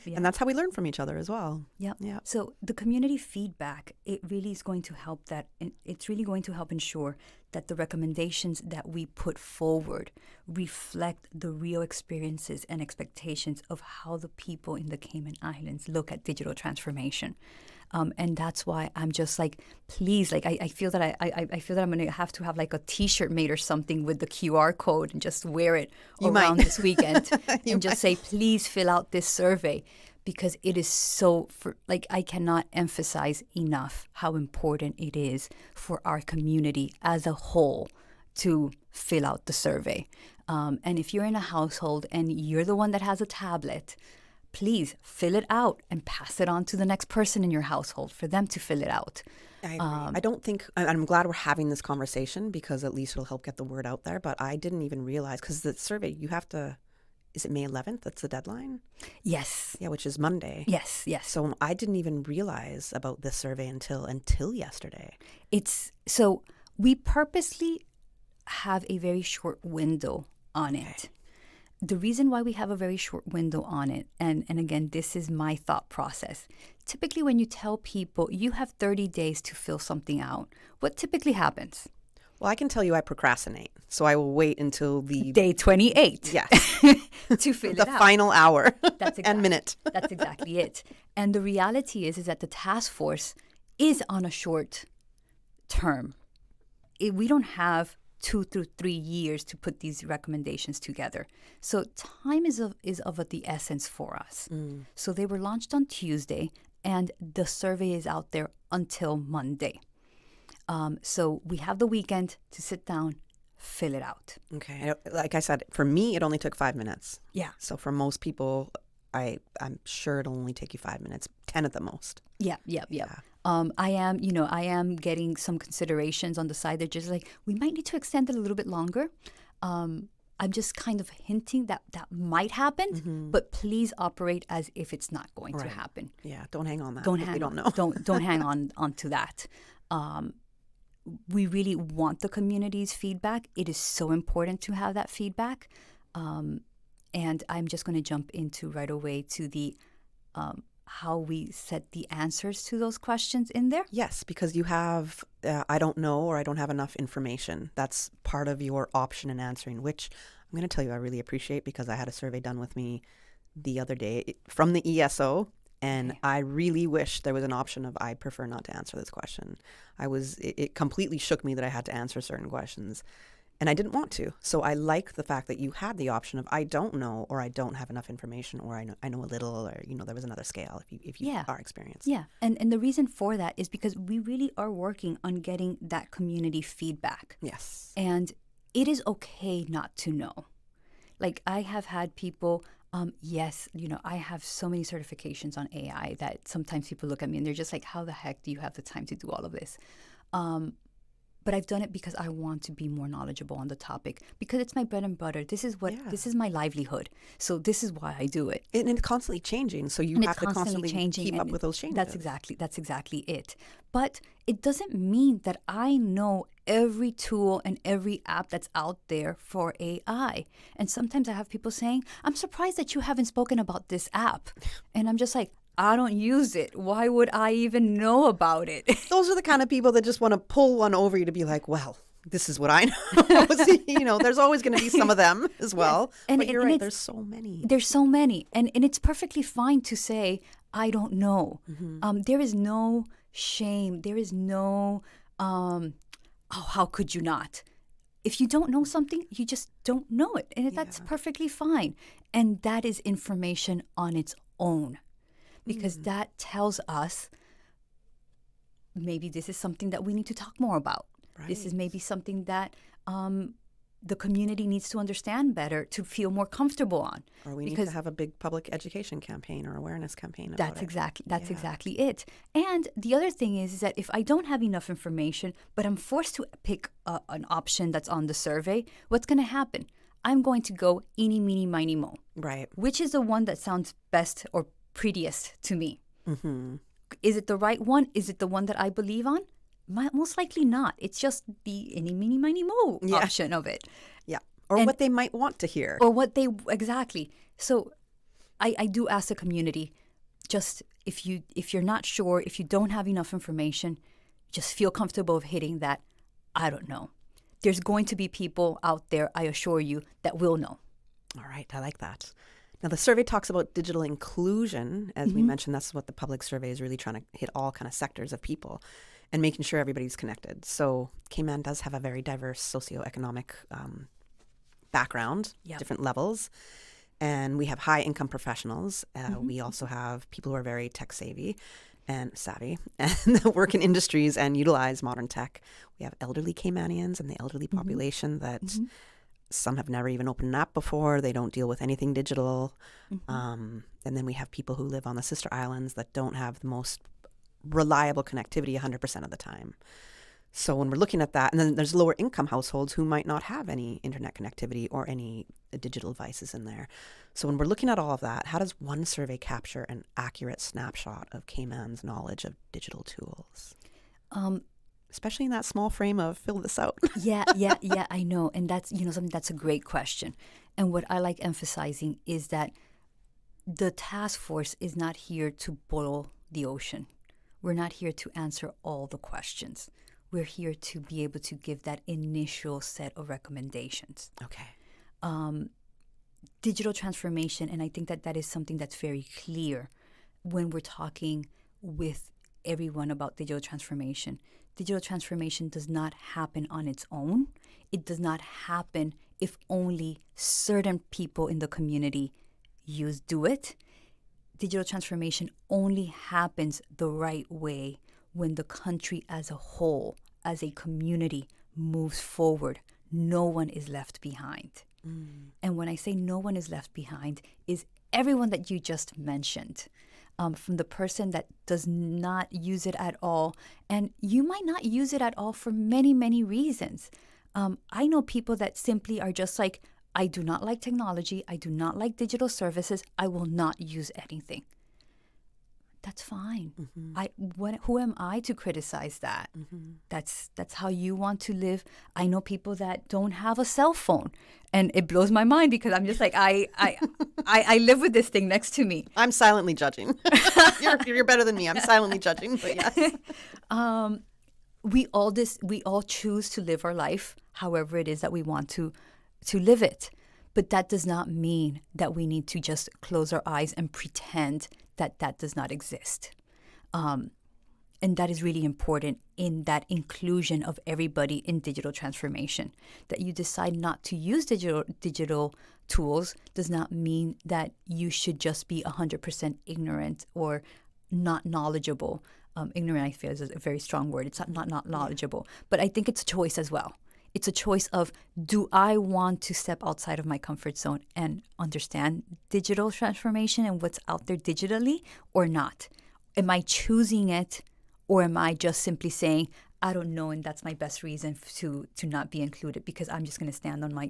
And that's how we learn from each other as well. Yeah. So the community feedback, it really is going to help that. It's really going to help ensure that the recommendations that we put forward reflect the real experiences and expectations of how the people in the Cayman Islands look at digital transformation. And that's why I'm just like, please, like I feel that I feel that I'm going to have like a T-shirt made or something with the QR code and just wear it around this weekend and just say, please fill out this survey, because it is so, I cannot emphasize enough how important it is for our community as a whole to fill out the survey. And if you're in a household and you're the one that has a tablet, please fill it out and pass it on to the next person in your household for them to fill it out. I agree. I don't think, I'm glad we're having this conversation because at least it'll help get the word out there. But I didn't even realize, because the survey, you have to, is it May 11th? That's the deadline? Yes. Yeah, which is Monday. Yes, yes. So I didn't even realize about this survey until yesterday. So we purposely have a very short window on it. The reason why we have a very short window on it, and again, this is my thought process. Typically, when you tell people you have 30 days to fill something out, what typically happens? Well, I can tell you I procrastinate. So I will wait until the day 28. Yes. To fill it the out. Final hour and minute. That's exactly it. And the reality is that the task force is on a short term. We don't have 2 to 3 years to put these recommendations together. So time is of the essence for us. So they were launched on Tuesday, and the survey is out there until Monday. So we have the weekend to sit down, fill it out. Okay. Like I said, for me, it only took 5 minutes. Yeah. So for most people, I'm sure it'll only take you 5 minutes, 10 at the most. Yeah. I am getting some considerations on the side. They're just like, we might need to extend it a little bit longer. I'm just kind of hinting that might happen, but please operate as if it's not going to happen. Yeah, don't hang on that. Don't hang on. Know. Don't hang on to that. We really want the community's feedback. It is so important to have that feedback. And I'm just going to jump into right away to the how we set the answers to those questions in there. Yes, because you have, I don't know, or I don't have enough information. That's part of your option in answering, which I'm going to tell you I really appreciate, because I had a survey done with me the other day from the ESO. And I really wish there was an option of I prefer not to answer this question. It completely shook me that I had to answer certain questions, and I didn't want to. So I like the fact that you had the option of I don't know, or I don't have enough information, or I know a little, or there was another scale if you are experienced. Yeah, and the reason for that is because we really are working on getting that community feedback. Yes. And it is okay not to know. Like, I have had people, I have so many certifications on AI that sometimes people look at me and they're just like, how the heck do you have the time to do all of this? But I've done it because I want to be more knowledgeable on the topic, because it's my bread and butter. This is my livelihood. So this is why I do it. And it's constantly changing. So you have to constantly keep up with those changes. That's exactly it. But it doesn't mean that I know every tool and every app that's out there for AI. And sometimes I have people saying, I'm surprised that you haven't spoken about this app. And I'm just like, I don't use it. Why would I even know about it? Those are the kind of people that just want to pull one over you to be like, well, this is what I know. There's always going to be some of them as well. Yes. But you're right, there's so many. There's so many. And it's perfectly fine to say, I don't know. There is no shame. There is no, how could you not? If you don't know something, you just don't know it. And that's perfectly fine. And that is information on its own. Because that tells us maybe this is something that we need to talk more about. Right. This is maybe something that the community needs to understand better to feel more comfortable on. Or we need to have a big public education campaign or awareness campaign about it. That's exactly it. And the other thing is that if I don't have enough information, but I'm forced to pick an option that's on the survey, what's going to happen? I'm going to go eeny, meeny, miny, mo. Right. Which is the one that sounds best or prettiest to me. Mm-hmm. Is it the right one? Is it the one that I believe on? Most likely not. It's just the any, mini, miny, mo option of it. Yeah. Or what they might want to hear. Exactly. So I do ask the community, just if you're not sure, if you don't have enough information, just feel comfortable of hitting that, I don't know. There's going to be people out there, I assure you, that will know. All right. I like that. Now, the survey talks about digital inclusion. As we mentioned, that's what the public survey is really trying to hit, all kind of sectors of people and making sure everybody's connected. So Cayman does have a very diverse socioeconomic background, different levels. And we have high income professionals. We also have people who are very tech savvy. and savvy and that work in industries and utilize modern tech. We have elderly Caymanians and the elderly population that some have never even opened an app before. They don't deal with anything digital. And then we have people who live on the sister islands that don't have the most reliable connectivity 100% of the time. So when we're looking at that, and then there's lower income households who might not have any internet connectivity or any digital devices in there. So when we're looking at all of that, how does one survey capture an accurate snapshot of Cayman's knowledge of digital tools? Especially in that small frame of fill this out. Yeah, I know. And that's, something that's a great question. And what I like emphasizing is that the task force is not here to boil the ocean. We're not here to answer all the questions. We're here to be able to give that initial set of recommendations. Okay. Digital transformation, and I think that is something that's very clear when we're talking with everyone about digital transformation. Digital transformation does not happen on its own. It does not happen if only certain people in the community do it. Digital transformation only happens the right way when the country as a whole, as a community, moves forward. No one is left behind. And when I say no one is left behind, is everyone that you just mentioned. From the person that does not use it at all. And you might not use it at all for many, many reasons. I know people that simply are just like, I do not like technology. I do not like digital services. I will not use anything. That's fine. Who am I to criticize that? That's how you want to live. I know people that don't have a cell phone, and it blows my mind because I'm just like, I live with this thing next to me. I'm silently judging. You're better than me. I'm silently judging, but yes. We all choose to live our life however it is that we want to live it. But that does not mean that we need to just close our eyes and pretend that does not exist. And that is really important in that inclusion of everybody in digital transformation. That you decide not to use digital tools does not mean that you should just be 100% ignorant or not knowledgeable. Ignorant, I feel, is a very strong word. It's not knowledgeable. But I think it's a choice as well. It's a choice of, do I want to step outside of my comfort zone and understand digital transformation and what's out there digitally or not? Am I choosing it, or am I just simply saying, I don't know, and that's my best reason to not be included because I'm just going to stand on my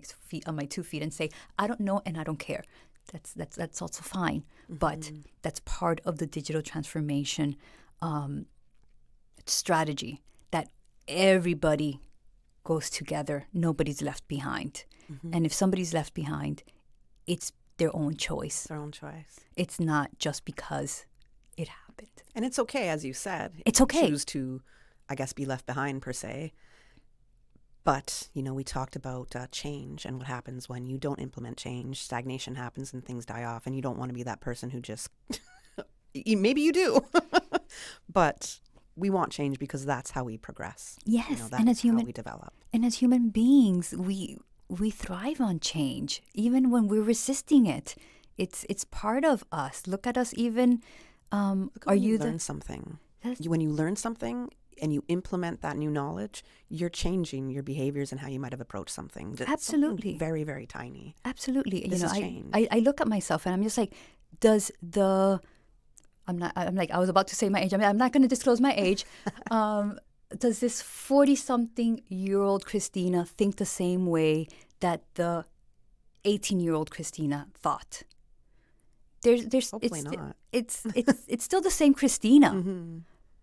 2 feet and say, I don't know and I don't care. That's also fine. But that's part of the digital transformation strategy, that everybody goes together. Nobody's left behind. And if somebody's left behind, it's their own choice. Their own choice. It's not just because it happened. And it's okay, as you said. It's okay. Choose to, I guess, be left behind per se. But, we talked about change and what happens when you don't implement change. Stagnation happens and things die off. And you don't want to be that person who just, maybe you do. But we want change because that's how we progress. Yes, and as how we develop. And as human beings, we thrive on change, even when we're resisting it. It's part of us. Look at us. Even when you learn something and you implement that new knowledge, you're changing your behaviors and how you might have approached something. Absolutely, something very, very tiny. Absolutely. This is change. I look at myself and I'm just like, I was about to say my age. I'm not going to disclose my age. Does this 40-something-year-old Christina think the same way that the 18-year-old Christina thought? Hopefully not. It's still the same Christina,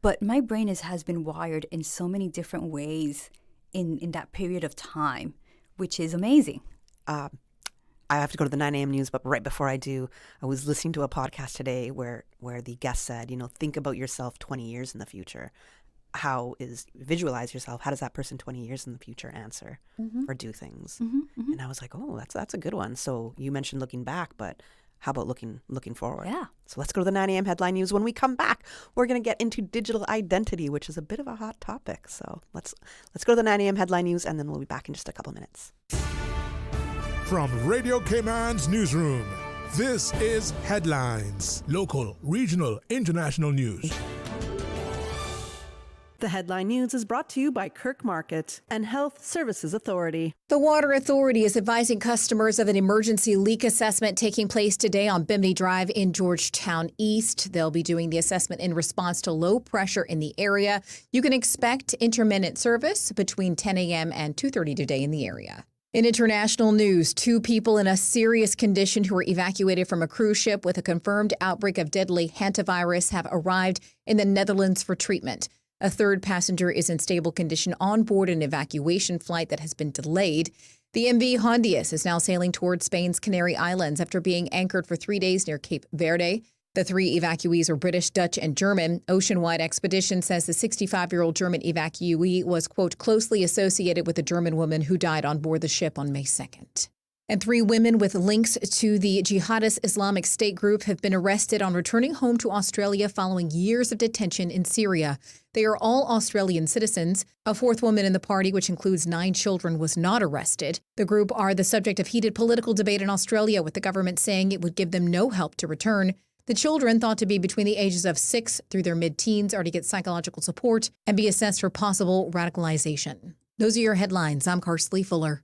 but my brain has been wired in so many different ways in that period of time, which is amazing. I have to go to the 9 a.m. news, but right before I do, I was listening to a podcast today where the guest said, think about yourself 20 years in the future. Visualize yourself. How does that person 20 years in the future answer or do things? And I was like, oh, that's a good one. So you mentioned looking back, but how about looking forward? Yeah. So let's go to the 9 a.m. headline news. When we come back, we're going to get into digital identity, which is a bit of a hot topic. So let's go to the 9 a.m. headline news, and then we'll be back in just a couple minutes. From Radio Cayman's newsroom, this is Headlines. Local, regional, international news. The headline news is brought to you by Kirk Market and Health Services Authority. The Water Authority is advising customers of an emergency leak assessment taking place today on Bimini Drive in Georgetown East. They'll be doing the assessment in response to low pressure in the area. You can expect intermittent service between 10 a.m. and 2:30 today in the area. In international news, 2 people in a serious condition who were evacuated from a cruise ship with a confirmed outbreak of deadly hantavirus have arrived in the Netherlands for treatment. A 3rd passenger is in stable condition on board an evacuation flight that has been delayed. The MV Hondius is now sailing towards Spain's Canary Islands after being anchored for 3 days near Cape Verde. The 3 evacuees are British, Dutch, and German. Oceanwide Expedition says the 65-year-old German evacuee was, quote, closely associated with a German woman who died on board the ship on May 2nd. And 3 women with links to the jihadist Islamic State group have been arrested on returning home to Australia following years of detention in Syria. They are all Australian citizens. A 4th woman in the party, which includes 9 children, was not arrested. The group are the subject of heated political debate in Australia, with the government saying it would give them no help to return. The children, thought to be between the ages of 6 through their mid-teens, are to get psychological support and be assessed for possible radicalization. Those are your headlines. I'm Karsley Fuller.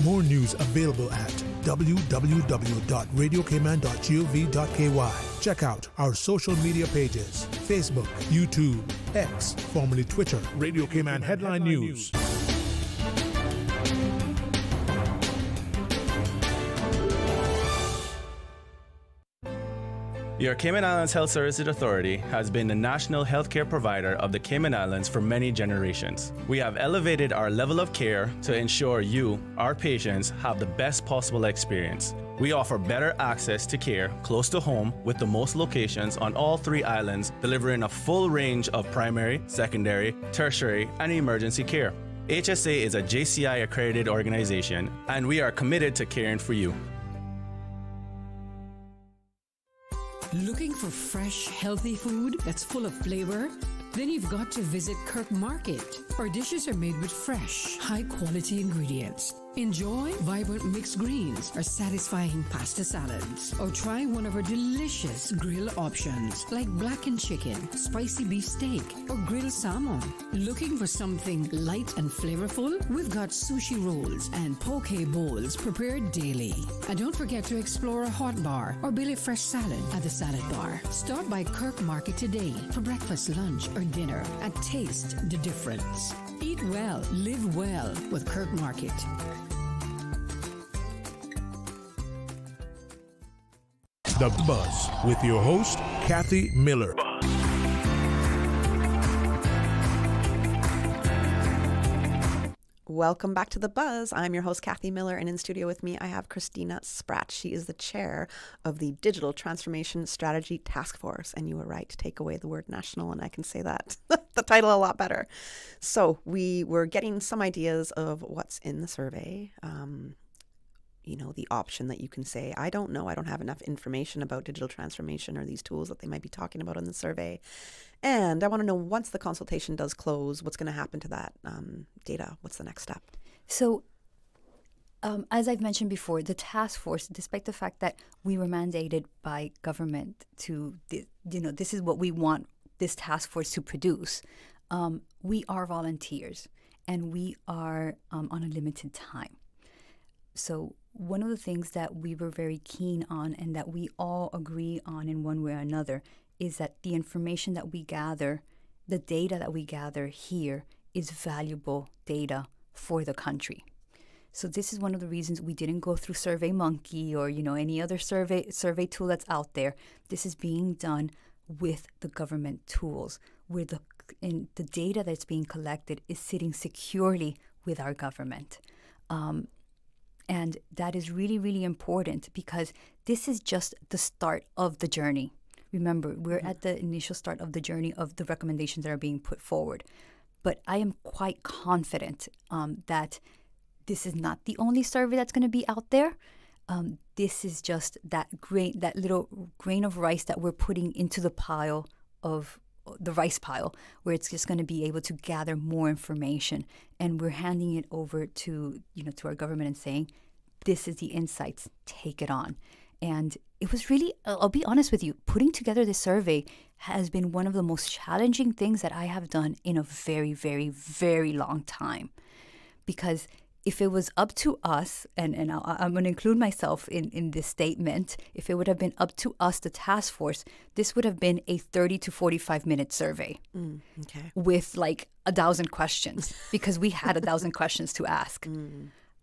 More news available at www.radiocayman.gov.ky. Check out our social media pages: Facebook, YouTube, X, formerly Twitter, Radio Cayman Headline News. Your Cayman Islands Health Services Authority has been the national healthcare provider of the Cayman Islands for many generations. We have elevated our level of care to ensure you, our patients, have the best possible experience. We offer better access to care close to home with the most locations on all 3 islands, delivering a full range of primary, secondary, tertiary, and emergency care. HSA is a JCI accredited organization, and we are committed to caring for you. Looking for fresh, healthy food that's full of flavor? Then you've got to visit Kirk Market. Our dishes are made with fresh, high-quality ingredients. Enjoy vibrant mixed greens or satisfying pasta salads. Or try one of our delicious grill options like blackened chicken, spicy beef steak, or grilled salmon. Looking for something light and flavorful? We've got sushi rolls and poke bowls prepared daily. And don't forget to explore a hot bar or belly fresh salad at the salad bar. Stop by Kirk Market today for breakfast, lunch, or dinner and taste the difference. Eat well, live well with Kirk Market. The Buzz with your host, Kathy Miller. Welcome back to The Buzz. I'm your host, Kathy Miller, and in studio with me, I have Christina Spratt. She is the chair of the Digital Transformation Strategy Taskforce. And you were right to take away the word national, and I can say that, the title a lot better. So we were getting some ideas of what's in the survey. The option that you can say, I don't know, I don't have enough information about digital transformation or these tools that they might be talking about in the survey. And I want to know, once the consultation does close, what's going to happen to that data? What's the next step? So, as I've mentioned before, the task force, despite the fact that we were mandated by government to, this is what we want this task force to produce, we are volunteers and we are on a limited time. So one of the things that we were very keen on and that we all agree on in one way or another is that the information that we gather, the data that we gather here, is valuable data for the country. So this is one of the reasons we didn't go through SurveyMonkey or any other survey tool that's out there. This is being done with the government tools, where the data that's being collected is sitting securely with our government. And that is really, really important because this is just the start of the journey. Remember, we're at the initial start of the journey of the recommendations that are being put forward. But I am quite confident that this is not the only survey that's going to be out there. This is just that little grain of rice that we're putting into the pile of the rice pile, where it's just going to be able to gather more information, and we're handing it over to our government and saying, this is the insights, take it on. And it was really, I'll be honest with you, putting together this survey has been one of the most challenging things that I have done in a very, very, very long time. Because if it was up to us, and I'm going to include myself in this statement, if it would have been up to us, the task force, this would have been a 30 to 45-minute survey with like 1,000 questions, because we had 1,000 questions to ask.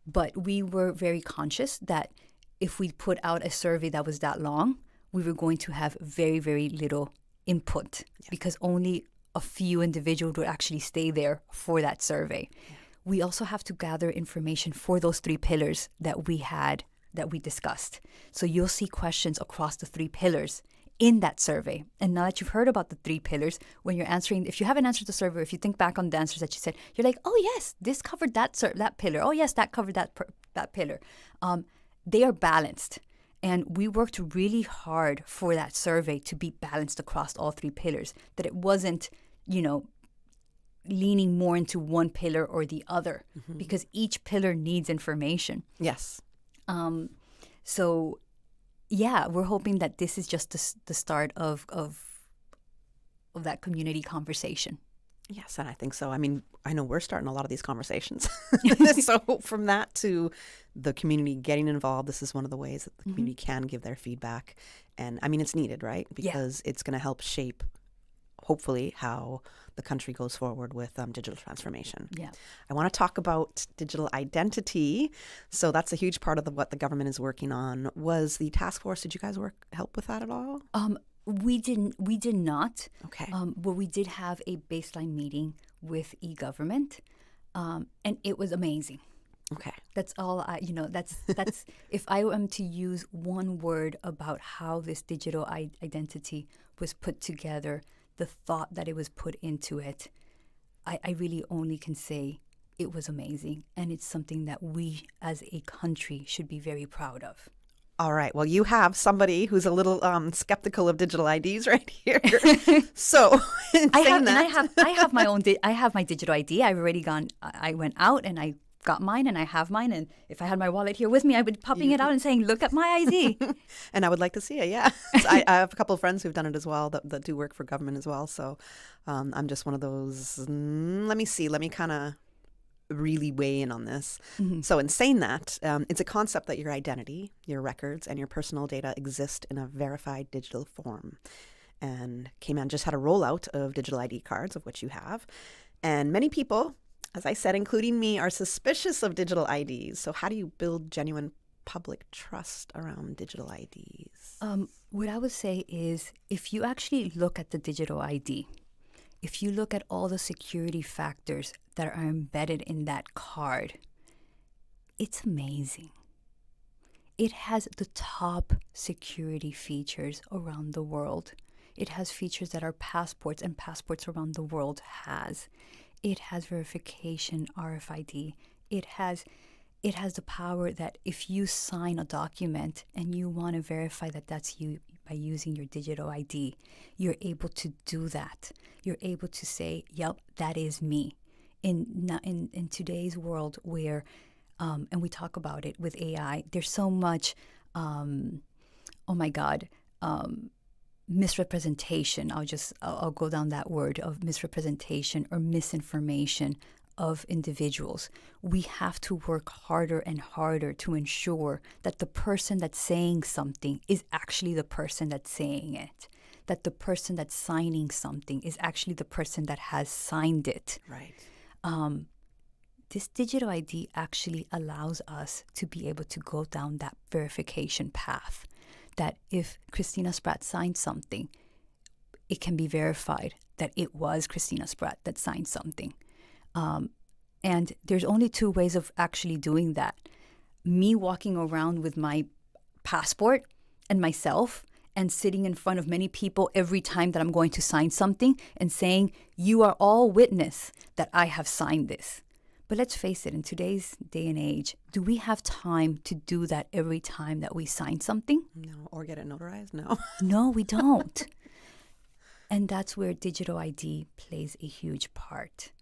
But we were very conscious that if we put out a survey that was that long, we were going to have very, very little input, because only a few individuals would actually stay there for that survey. We also have to gather information for those 3 pillars that we discussed. So you'll see questions across the 3 pillars in that survey. And now that you've heard about the 3 pillars, when you're answering, if you haven't answered the survey, if you think back on the answers that you said, you're like, oh yes, this covered that pillar. Oh yes, that covered that pillar. They are balanced. And we worked really hard for that survey to be balanced across all 3 pillars, that it wasn't, leaning more into one pillar or the other, because each pillar needs information. Yes. So, yeah, we're hoping that this is just the start of that community conversation. Yes, and I think so. I mean, I know we're starting a lot of these conversations. So from that to the community getting involved, this is one of the ways that the community can give their feedback. And I mean, it's needed, right? Because it's going to help shape, hopefully, how the country goes forward with digital transformation. Yeah. I want to talk about digital identity. So that's a huge part of what the government is working on. Was the task force, did you guys help with that at all? We did not. Okay. But we did have a baseline meeting with e-government, and it was amazing. Okay. That's all that's if I am to use one word about how this digital identity was put together, the thought that it was put into it, I really only can say it was amazing. And it's something that we as a country should be very proud of. All right. Well, you have somebody who's a little skeptical of digital IDs right here. So I have my own. I have my digital ID. I've already gone. I went out and I got mine, and I have mine. And if I had my wallet here with me, I would be popping it out and saying, "Look at my ID." And I would like to see it. Yeah. So I have a couple of friends who've done it as well that do work for government as well. So I'm just one of those. Let me see. Let me kind of really weigh in on this. So in saying that, it's a concept that your identity, your records, and your personal data exist in a verified digital form. And Cayman just had a rollout of digital ID cards, of which you have. And many people, as I said, including me, are suspicious of digital IDs. So how do you build genuine public trust around digital IDs? What I would say is, if you actually look at the digital ID, if you look at all the security factors that are embedded in that card, it's amazing. It has the top security features around the world. It has features that our passports and passports around the world has. It has verification, RFID. It has the power that if you sign a document and you want to verify that that's you by using your digital ID, you're able to do that. You're able to say, yep, that is me. In today's world where, and we talk about it with AI, there's so much, misrepresentation. I'll go down that word of misrepresentation or misinformation of individuals. We have to work harder and harder to ensure that the person that's saying something is actually the person that's saying it, that the person that's signing something is actually the person that has signed it. Right. This digital ID actually allows us to be able to go down that verification path, that if Christina Spratt signed something, it can be verified that it was Christina Spratt that signed something. And there's only 2 ways of actually doing that. Me walking around with my passport and myself and sitting in front of many people every time that I'm going to sign something and saying, you are all witness that I have signed this. But let's face it, in today's day and age, do we have time to do that every time that we sign something? No, or get it notarized? No. No, we don't. And that's where digital ID plays a huge part.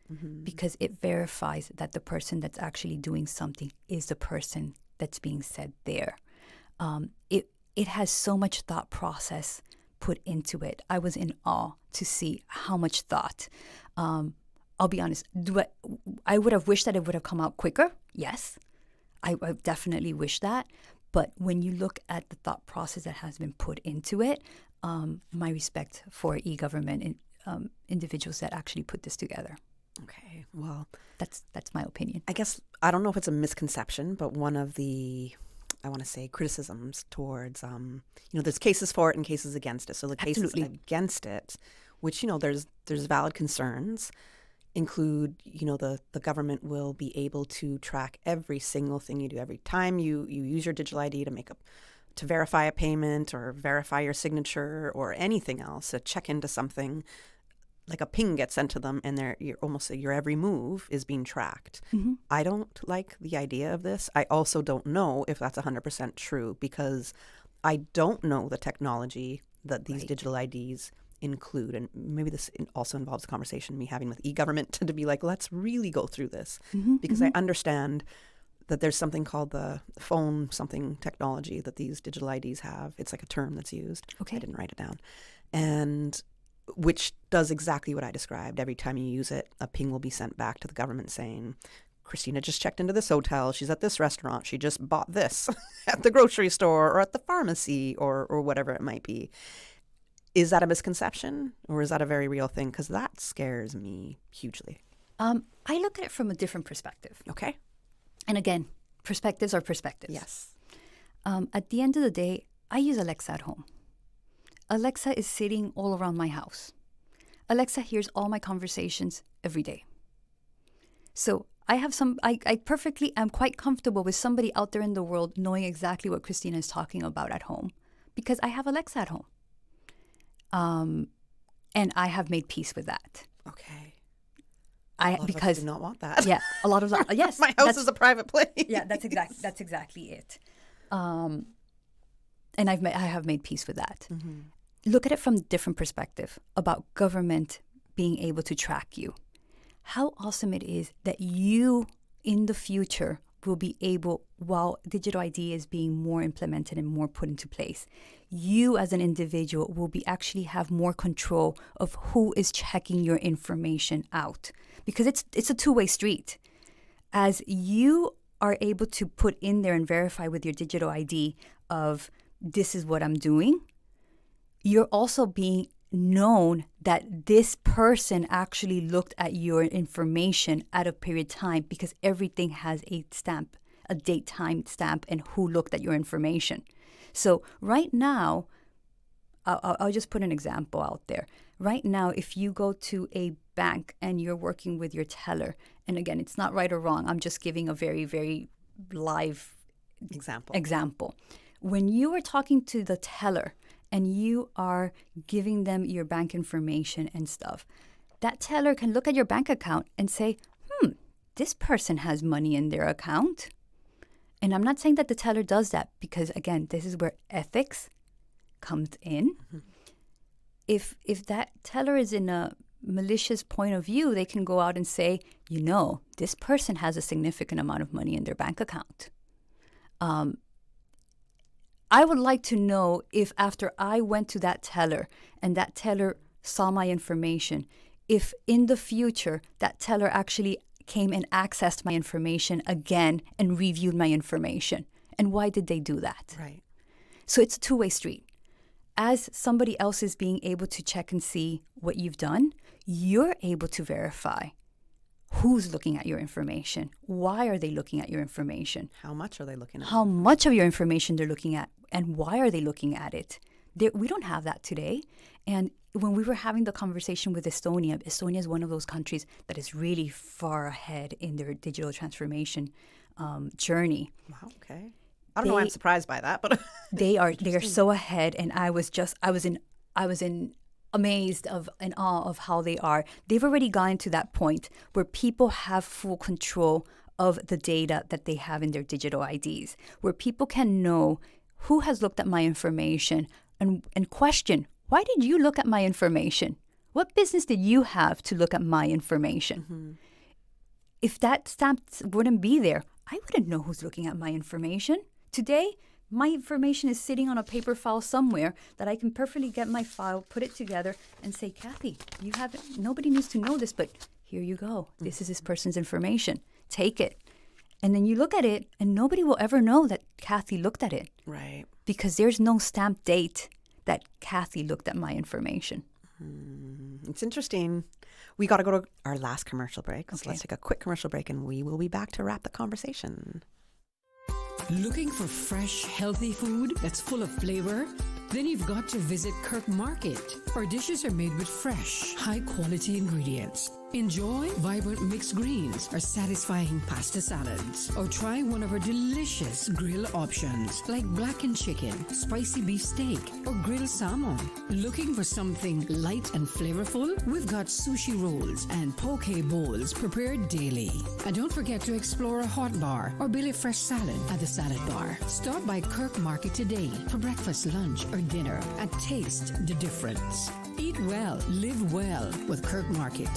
Because it verifies that the person that's actually doing something is the person that's being said there. It it has so much thought process put into it. I was in awe to see how much thought. I'll be honest, I would have wished that it would have come out quicker. Yes, I definitely wish that. But when you look at the thought process that has been put into it, my respect for e-government and individuals that actually put this together. Okay, well, that's my opinion. I guess, I don't know if it's a misconception, but one of the, I want to say, criticisms towards, there's cases for it and cases against it. So the cases Absolutely. against it, which, there's valid concerns, include, the government will be able to track every single thing you do. Every time you use your digital ID to verify a payment or verify your signature or anything else, to check into something, like a ping gets sent to them, and your every move is being tracked. Mm-hmm. I don't like the idea of this. I also don't know if that's 100% true, because I don't know the technology that these digital IDs include. And maybe this also involves a conversation me having with e-government to be like, let's really go through this, because I understand that there's something called the phone something technology that these digital IDs have. It's like a term that's used. Okay. I didn't write it down. And which does exactly what I described. Every time you use it, a ping will be sent back to the government saying, Christina just checked into this hotel. She's at this restaurant. She just bought this at the grocery store or at the pharmacy or whatever it might be. Is that a misconception, or is that a very real thing? Because that scares me hugely. I look at it from a different perspective. Okay. And again, perspectives are perspectives. Yes. At the end of the day, I use Alexa at home. Alexa is sitting all around my house. Alexa hears all my conversations every day. So I perfectly am quite comfortable with somebody out there in the world knowing exactly what Christina is talking about at home, because I have Alexa at home. And I have made peace with that. Okay. Because I do not want that. Yeah, a lot of that. Yes, my house is a private place. Yeah, that's exactly it. And I have made peace with that. Mm-hmm. Look at it from a different perspective about government being able to track you. How awesome it is that you, in the future, will be able, while digital ID is being more implemented and more put into place, you as an individual will actually have more control of who is checking your information out. Because it's a two-way street. As you are able to put in there and verify with your digital ID of this is what I'm doing, you're also being known that this person actually looked at your information at a period of time, because everything has a stamp, a date time stamp, and who looked at your information. So right now, I'll just put an example out there. Right now, if you go to a bank and you're working with your teller, and again, it's not right or wrong, I'm just giving a very, very live example. When you are talking to the teller and you are giving them your bank information and stuff, that teller can look at your bank account and say, this person has money in their account. And I'm not saying that the teller does that, because, again, this is where ethics comes in. Mm-hmm. If that teller is in a malicious point of view, they can go out and say, this person has a significant amount of money in their bank account. I would like to know if after I went to that teller and that teller saw my information, if in the future that teller actually came and accessed my information again and reviewed my information. And why did they do that? Right. So it's a two-way street. As somebody else is being able to check and see what you've done, you're able to verify who's looking at your information. Why are they looking at your information? How much are they looking at? How much of your information they're looking at, and why are they looking at it? We don't have that today. And when we were having the conversation with Estonia is one of those countries that is really far ahead in their digital transformation journey. Wow, okay. I don't know why I'm surprised by that, but they are so ahead, and I was amazed in awe of how they are. They've already gotten to that point where people have full control of the data that they have in their digital IDs, where people can know who has looked at my information and question, why did you look at my information? What business did you have to look at my information? Mm-hmm. If that stamp wouldn't be there, I wouldn't know who's looking at my information. Today, My information is sitting on a paper file somewhere that I can perfectly get my file, put it together, and say, Kathy, you haven't, nobody needs to know this, but here you go. This is this person's information. Take it. And then you look at it, and nobody will ever know that Kathy looked at it. Right. Because there's no stamped date that Kathy looked at my information. It's interesting. We got to go to our last commercial break. So Okay. let's take a quick commercial break, and we will be back to wrap the conversation. Looking for fresh, healthy food that's full of flavor? Then you've got to visit Kirk Market. Our dishes are made with fresh, high-quality ingredients. Enjoy vibrant mixed greens or satisfying pasta salads. Or try one of our delicious grill options like blackened chicken, spicy beef steak, or grilled salmon. Looking for something light and flavorful? We've got sushi rolls and poke bowls prepared daily. And don't forget to explore a hot bar or Billy Fresh salad at the salad bar. Stop by Kirk Market today for breakfast, lunch, or dinner and taste the difference. Eat well, live well with Kirk Market.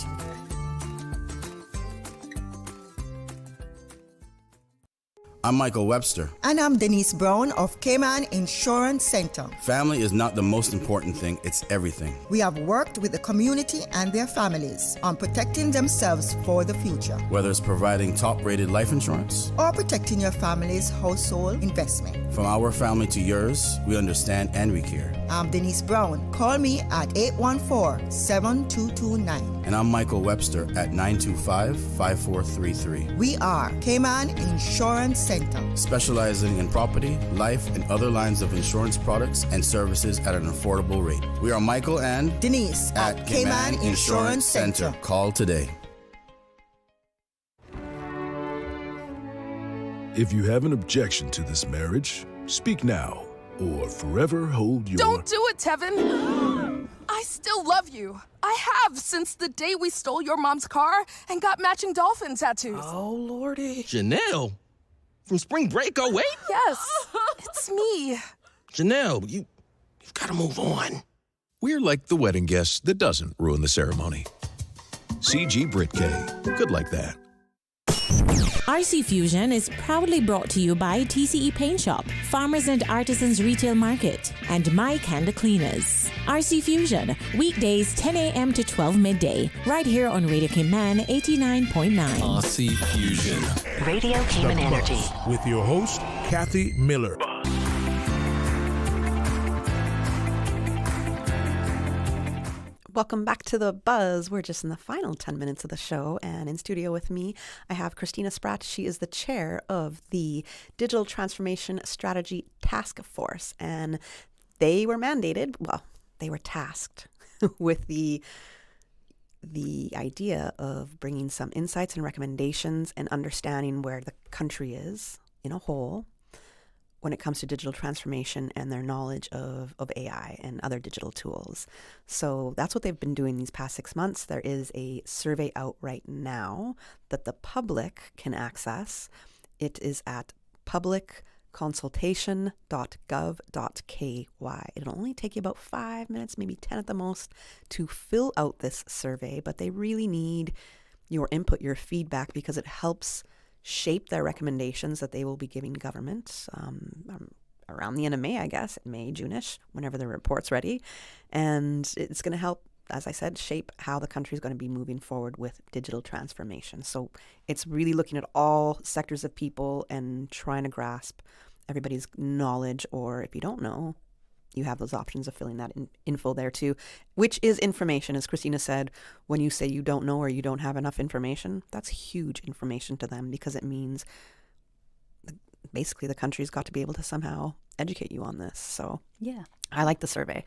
I'm Michael Webster. And I'm Denise Brown of Cayman Insurance Center. Family is not the most important thing, it's everything. We have worked with the community and their families on protecting themselves for the future, Whether it's providing top-rated life insurance, or protecting your family's household investment. from our family to yours, we understand and we care. I'm Denise Brown. Call me at 814-7229. And I'm Michael Webster at 925-5433. We are Cayman Insurance Center. Specializing in property, life, and other lines of insurance products and services at an affordable rate. We are Michael and Denise at Cayman Insurance Center. Call today. If you have an objection to this marriage, speak now or forever hold your... Don't do it, Tevin! I still love you. I have since the day we stole your mom's car and got matching dolphin tattoos. Oh, Lordy. Janelle? From spring break 08? Yes, it's me. Janelle, you've got to move on. We're like the wedding guest that doesn't ruin the ceremony. CG Britk. Good like that. RC Fusion is proudly brought to you by TCE Paint Shop, Farmers and Artisans Retail Market, and My Canda Cleaners. RC Fusion, weekdays 10 a.m. to 12 midday, right here on Radio Cayman 89.9. RC Fusion. Radio Cayman Energy. With your host, Kathy Miller. Welcome back to The Buzz. We're just in the final 10 minutes of the show, and in studio with me, I have Christina Spratt. She is the chair of the Digital Transformation Strategy Task Force, and they were mandated, well, they were tasked with the idea of bringing some insights and recommendations and understanding where the country is in a whole when it comes to digital transformation and their knowledge of AI and other digital tools. So that's what they've been doing these past 6 months. There is a survey out right now that the public can access. It is at publicconsultation.gov.ky. It'll only take you about 5 minutes, maybe 10 at the most, to fill out this survey, but they really need your input, your feedback, because it helps shape their recommendations that they will be giving government around the end of May, I guess, May, June-ish, whenever the report's ready. And it's going to help, as I said, shape how the country is going to be moving forward with digital transformation. So it's really looking at all sectors of people and trying to grasp everybody's knowledge, or if you don't know, you have those options of filling that info there too, which is information. As Christina said, when you say you don't know or you don't have enough information, that's huge information to them, because it means basically the country's got to be able to somehow educate you on this. So yeah, I like the survey.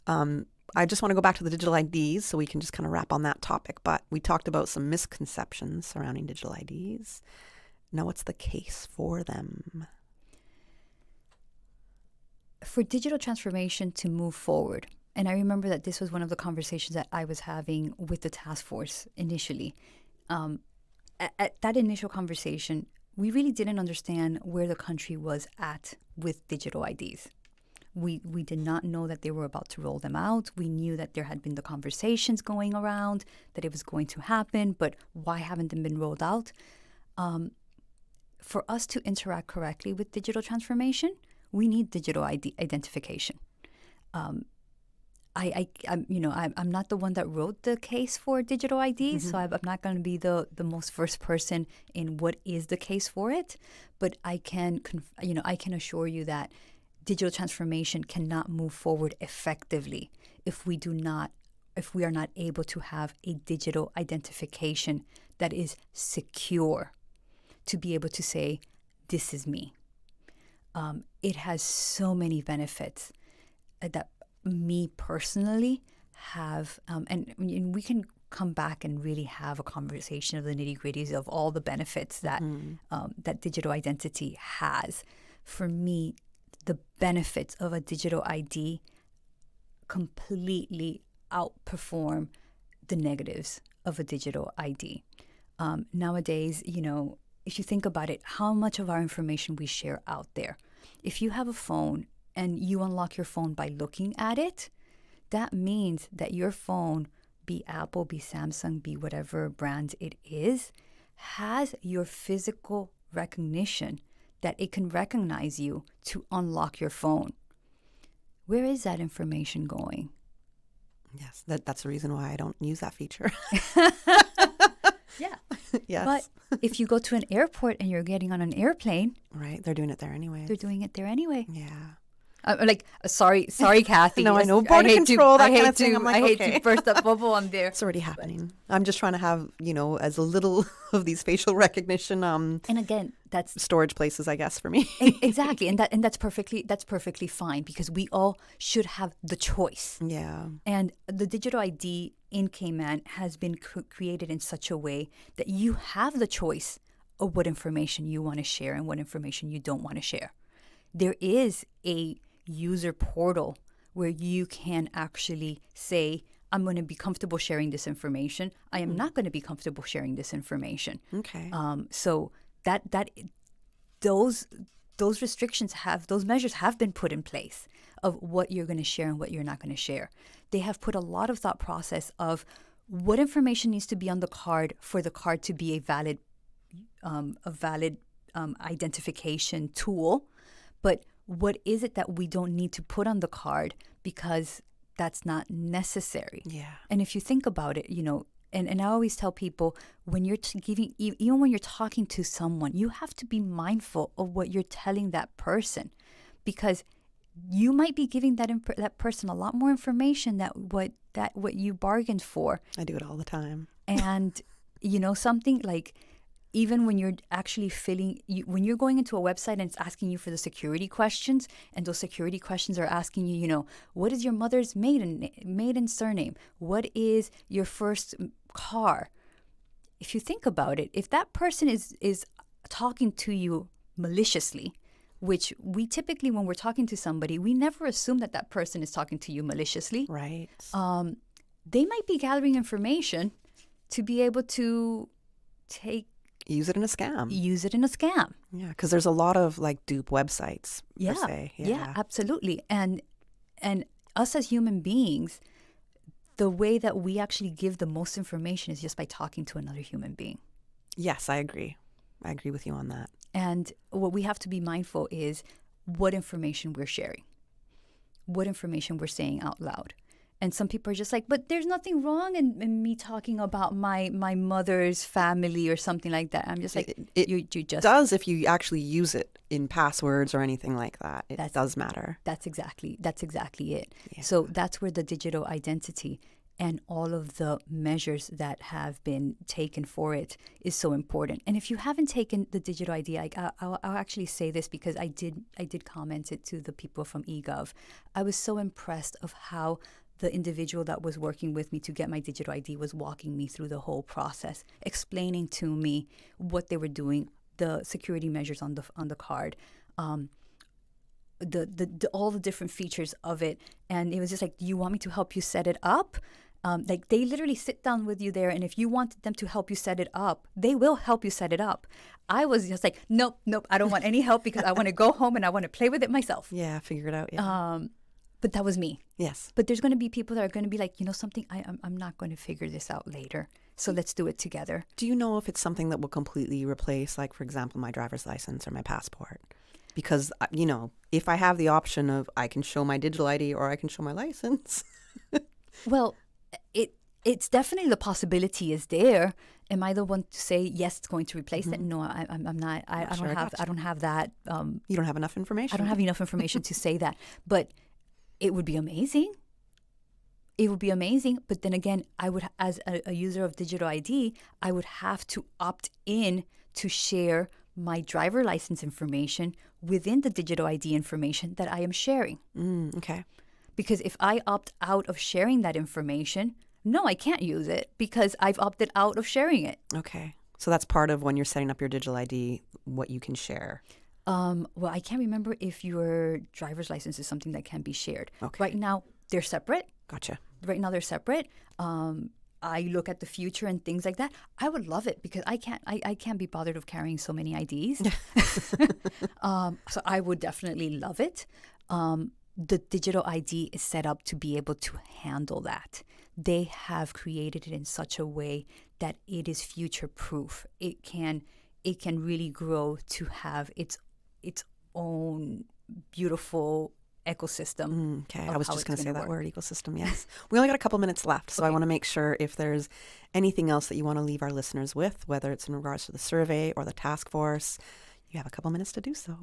I just want to go back to the digital IDs so we can just kind of wrap on that topic. But we talked about some misconceptions surrounding digital IDs. Now, what's the case for them? For digital transformation to move forward, and I remember that this was one of the conversations that I was having with the task force initially. At that initial conversation, we really didn't understand where the country was at with digital IDs. We did not know that they were about to roll them out. We knew that there had been the conversations going around, that it was going to happen, but why haven't they been rolled out? For us to interact correctly with digital transformation, we need digital identification. I'm not the one that wrote the case for digital ID, so I'm not going to be the most first person in what is the case for it. But I can assure you that digital transformation cannot move forward effectively if we are not able to have a digital identification that is secure to be able to say, this is me. It has so many benefits that me personally have, and we can come back and really have a conversation of the nitty-gritties of all the benefits that that digital identity has. For me, the benefits of a digital ID completely outperform the negatives of a digital ID. Nowadays, if you think about it, how much of our information we share out there. If you have a phone and you unlock your phone by looking at it, that means that your phone, be Apple, be Samsung, be whatever brand it is, has your physical recognition that it can recognize you to unlock your phone. Where is that information going? Yes, that's the reason why I don't use that feature. Yeah. Yes. But if you go to an airport and you're getting on an airplane, right, they're doing it there anyway. They're doing it there anyway. Yeah. Sorry, Kathy. No, I know border control, that kind of thing. I'm like, I hate to burst that bubble on there. It's already happening. I'm just trying to have, as little of these facial recognition. And again, that's storage places, I guess, for me. Exactly, and that's perfectly fine because we all should have the choice. Yeah. And the digital ID in Cayman has been created in such a way that you have the choice of what information you want to share and what information you don't want to share. There is a user portal where you can actually say, I'm going to be comfortable sharing this information. I am not going to be comfortable sharing this information. Okay. So those restrictions those measures have been put in place of what you're going to share and what you're not going to share. They have put a lot of thought process of what information needs to be on the card for the card to be a valid identification tool, but what is it that we don't need to put on the card because that's not necessary. Yeah. And if you think about it, and I always tell people when you're even when you're talking to someone, you have to be mindful of what you're telling that person, because you might be giving that person a lot more information what you bargained for. I do it all the time. And something like, even when you're actually when you're going into a website and it's asking you for the security questions, and those security questions are asking you, what is your mother's maiden surname? What is your first car? If you think about it, if that person is talking to you maliciously, which we typically, when we're talking to somebody, we never assume that person is talking to you maliciously. Right. They might be gathering information to be able to use it in a scam. Yeah, because there's a lot of dupe websites, per se. Yeah, absolutely. And us as human beings, the way that we actually give the most information is just by talking to another human being. Yes, I agree. I agree with you on that. And what we have to be mindful is what information we're sharing, what information we're saying out loud. And some people are just like, but there's nothing wrong in me talking about my mother's family or something like that. I'm just like, you just does if you actually use it in passwords or anything like that. It does matter. That's exactly it. Yeah. So that's where the digital identity and all of the measures that have been taken for it is so important. And if you haven't taken the digital ID, I'll actually say this because I did comment it to the people from eGov. I was so impressed of how the individual that was working with me to get my digital ID was walking me through the whole process, explaining to me what they were doing, the security measures on the card, the all the different features of it. And it was just like, do you want me to help you set it up? They literally sit down with you there, and if you wanted them to help you set it up, they will help you set it up. I was just like, nope, I don't want any help because I want to go home and I want to play with it myself. Yeah, figure it out. Yeah. But that was me. Yes. But there's going to be people that are going to be like, something, I'm not going to figure this out later. So let's do it together. Do you know if it's something that will completely replace, like, for example, my driver's license or my passport? Because, if I have the option of I can show my digital ID or I can show my license. Well, it's definitely the possibility is there. Am I the one to say yes? It's going to replace it? No, I'm not. I don't have that. You don't have enough information. I don't have enough information to say that. But it would be amazing. It would be amazing. But then again, I would, as a user of digital ID, I would have to opt in to share my driver license information within the digital ID information that I am sharing. Okay. Because if I opt out of sharing that information, no, I can't use it because I've opted out of sharing it. Okay. So that's part of when you're setting up your digital ID, what you can share. Well, I can't remember if your driver's license is something that can be shared. Okay. Right now, they're separate. Gotcha. Right now, they're separate. I look at the future and things like that. I would love it because I can't be bothered of carrying so many IDs. So I would definitely love it. The digital ID is set up to be able to handle that. They have created it in such a way that it is future proof. It can really grow to have its own beautiful ecosystem. Okay, I was just going to say that word, ecosystem, yes. We only got a couple minutes left, so I want to make sure if there's anything else that you want to leave our listeners with, whether it's in regards to the survey or the task force, you have a couple minutes to do so.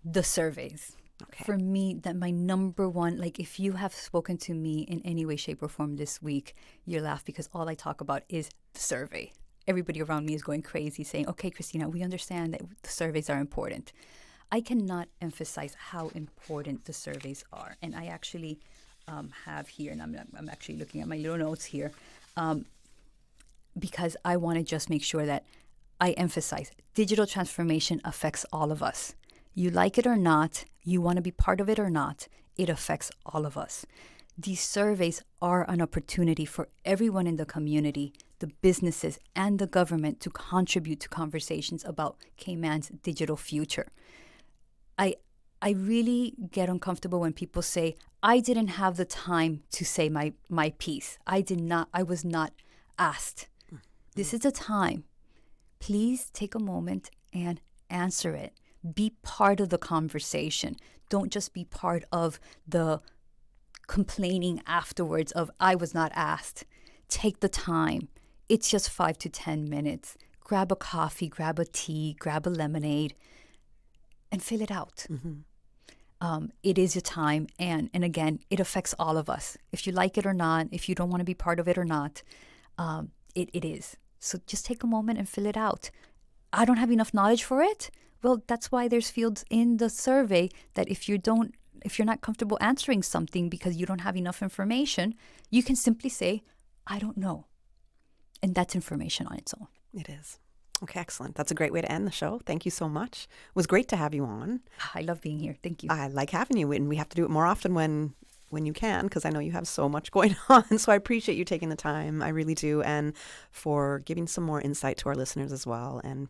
The surveys. Okay. For me, that my number one, like if you have spoken to me in any way, shape, or form this week, you laugh because all I talk about is the survey. Everybody around me is going crazy saying, okay, Christina, we understand that the surveys are important. I cannot emphasize how important the surveys are. And I actually have here, and I'm actually looking at my little notes here, because I want to just make sure that I emphasize digital transformation affects all of us. You like it or not, you want to be part of it or not, it affects all of us. These surveys are an opportunity for everyone in the community, the businesses, and the government to contribute to conversations about Cayman's digital future. I really get uncomfortable when people say, I didn't have the time to say my piece. I was not asked. This is a time. Please take a moment and answer it. Be part of the conversation. Don't just be part of the complaining afterwards of, I was not asked. Take the time. It's just 5 to 10 minutes. Grab a coffee, grab a tea, grab a lemonade, and fill it out. It is your time, and again, it affects all of us. If you like it or not, if you don't want to be part of it or not, it is. So just take a moment and fill it out. I don't have enough knowledge for it. Well, that's why there's fields in the survey that if you're not comfortable answering something because you don't have enough information, you can simply say, I don't know. And that's information on its own. It is. Okay, excellent. That's a great way to end the show. Thank you so much. It was great to have you on. I love being here. Thank you. I like having you, and we have to do it more often when you can, because I know you have so much going on. So I appreciate you taking the time. I really do. And for giving some more insight to our listeners as well. And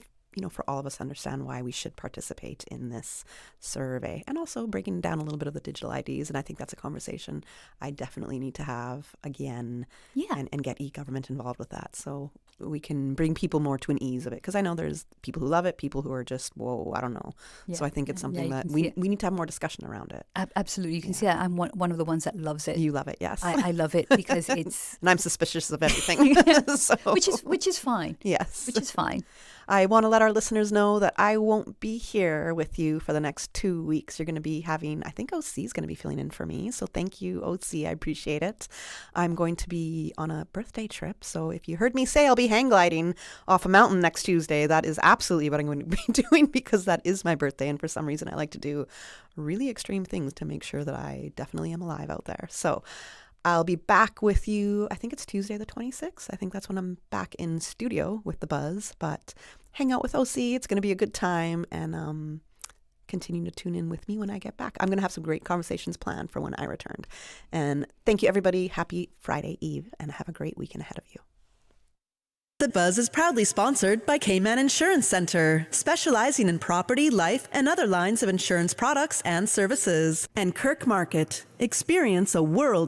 for all of us to understand why we should participate in this survey, and also breaking down a little bit of the digital IDs. And I think that's a conversation I definitely need to have again, and get e-government involved with that, so we can bring people more to an ease of it. Because I know there's people who love it, people who are just, whoa, I don't know. Yeah. So I think it's something that we need to have more discussion around it. Absolutely. You can see that I'm one of the ones that loves it. You love it, yes. I love it because it's... And I'm suspicious of everything. So. Which is fine. Yes. Which is fine. I want to let our listeners know that I won't be here with you for the next 2 weeks. You're going to be having, I think OC is going to be filling in for me. So thank you, OC. I appreciate it. I'm going to be on a birthday trip. So if you heard me say I'll be hang gliding off a mountain next Tuesday, that is absolutely what I'm going to be doing, because that is my birthday. And for some reason, I like to do really extreme things to make sure that I definitely am alive out there. So I'll be back with you, I think it's Tuesday the 26th. I think that's when I'm back in studio with The Buzz. But hang out with OC. It's going to be a good time. And continue to tune in with me when I get back. I'm going to have some great conversations planned for when I returned. And thank you, everybody. Happy Friday Eve, and have a great weekend ahead of you. The Buzz is proudly sponsored by Cayman Insurance Center, specializing in property, life, and other lines of insurance products and services. And Kirk Market. Experience a world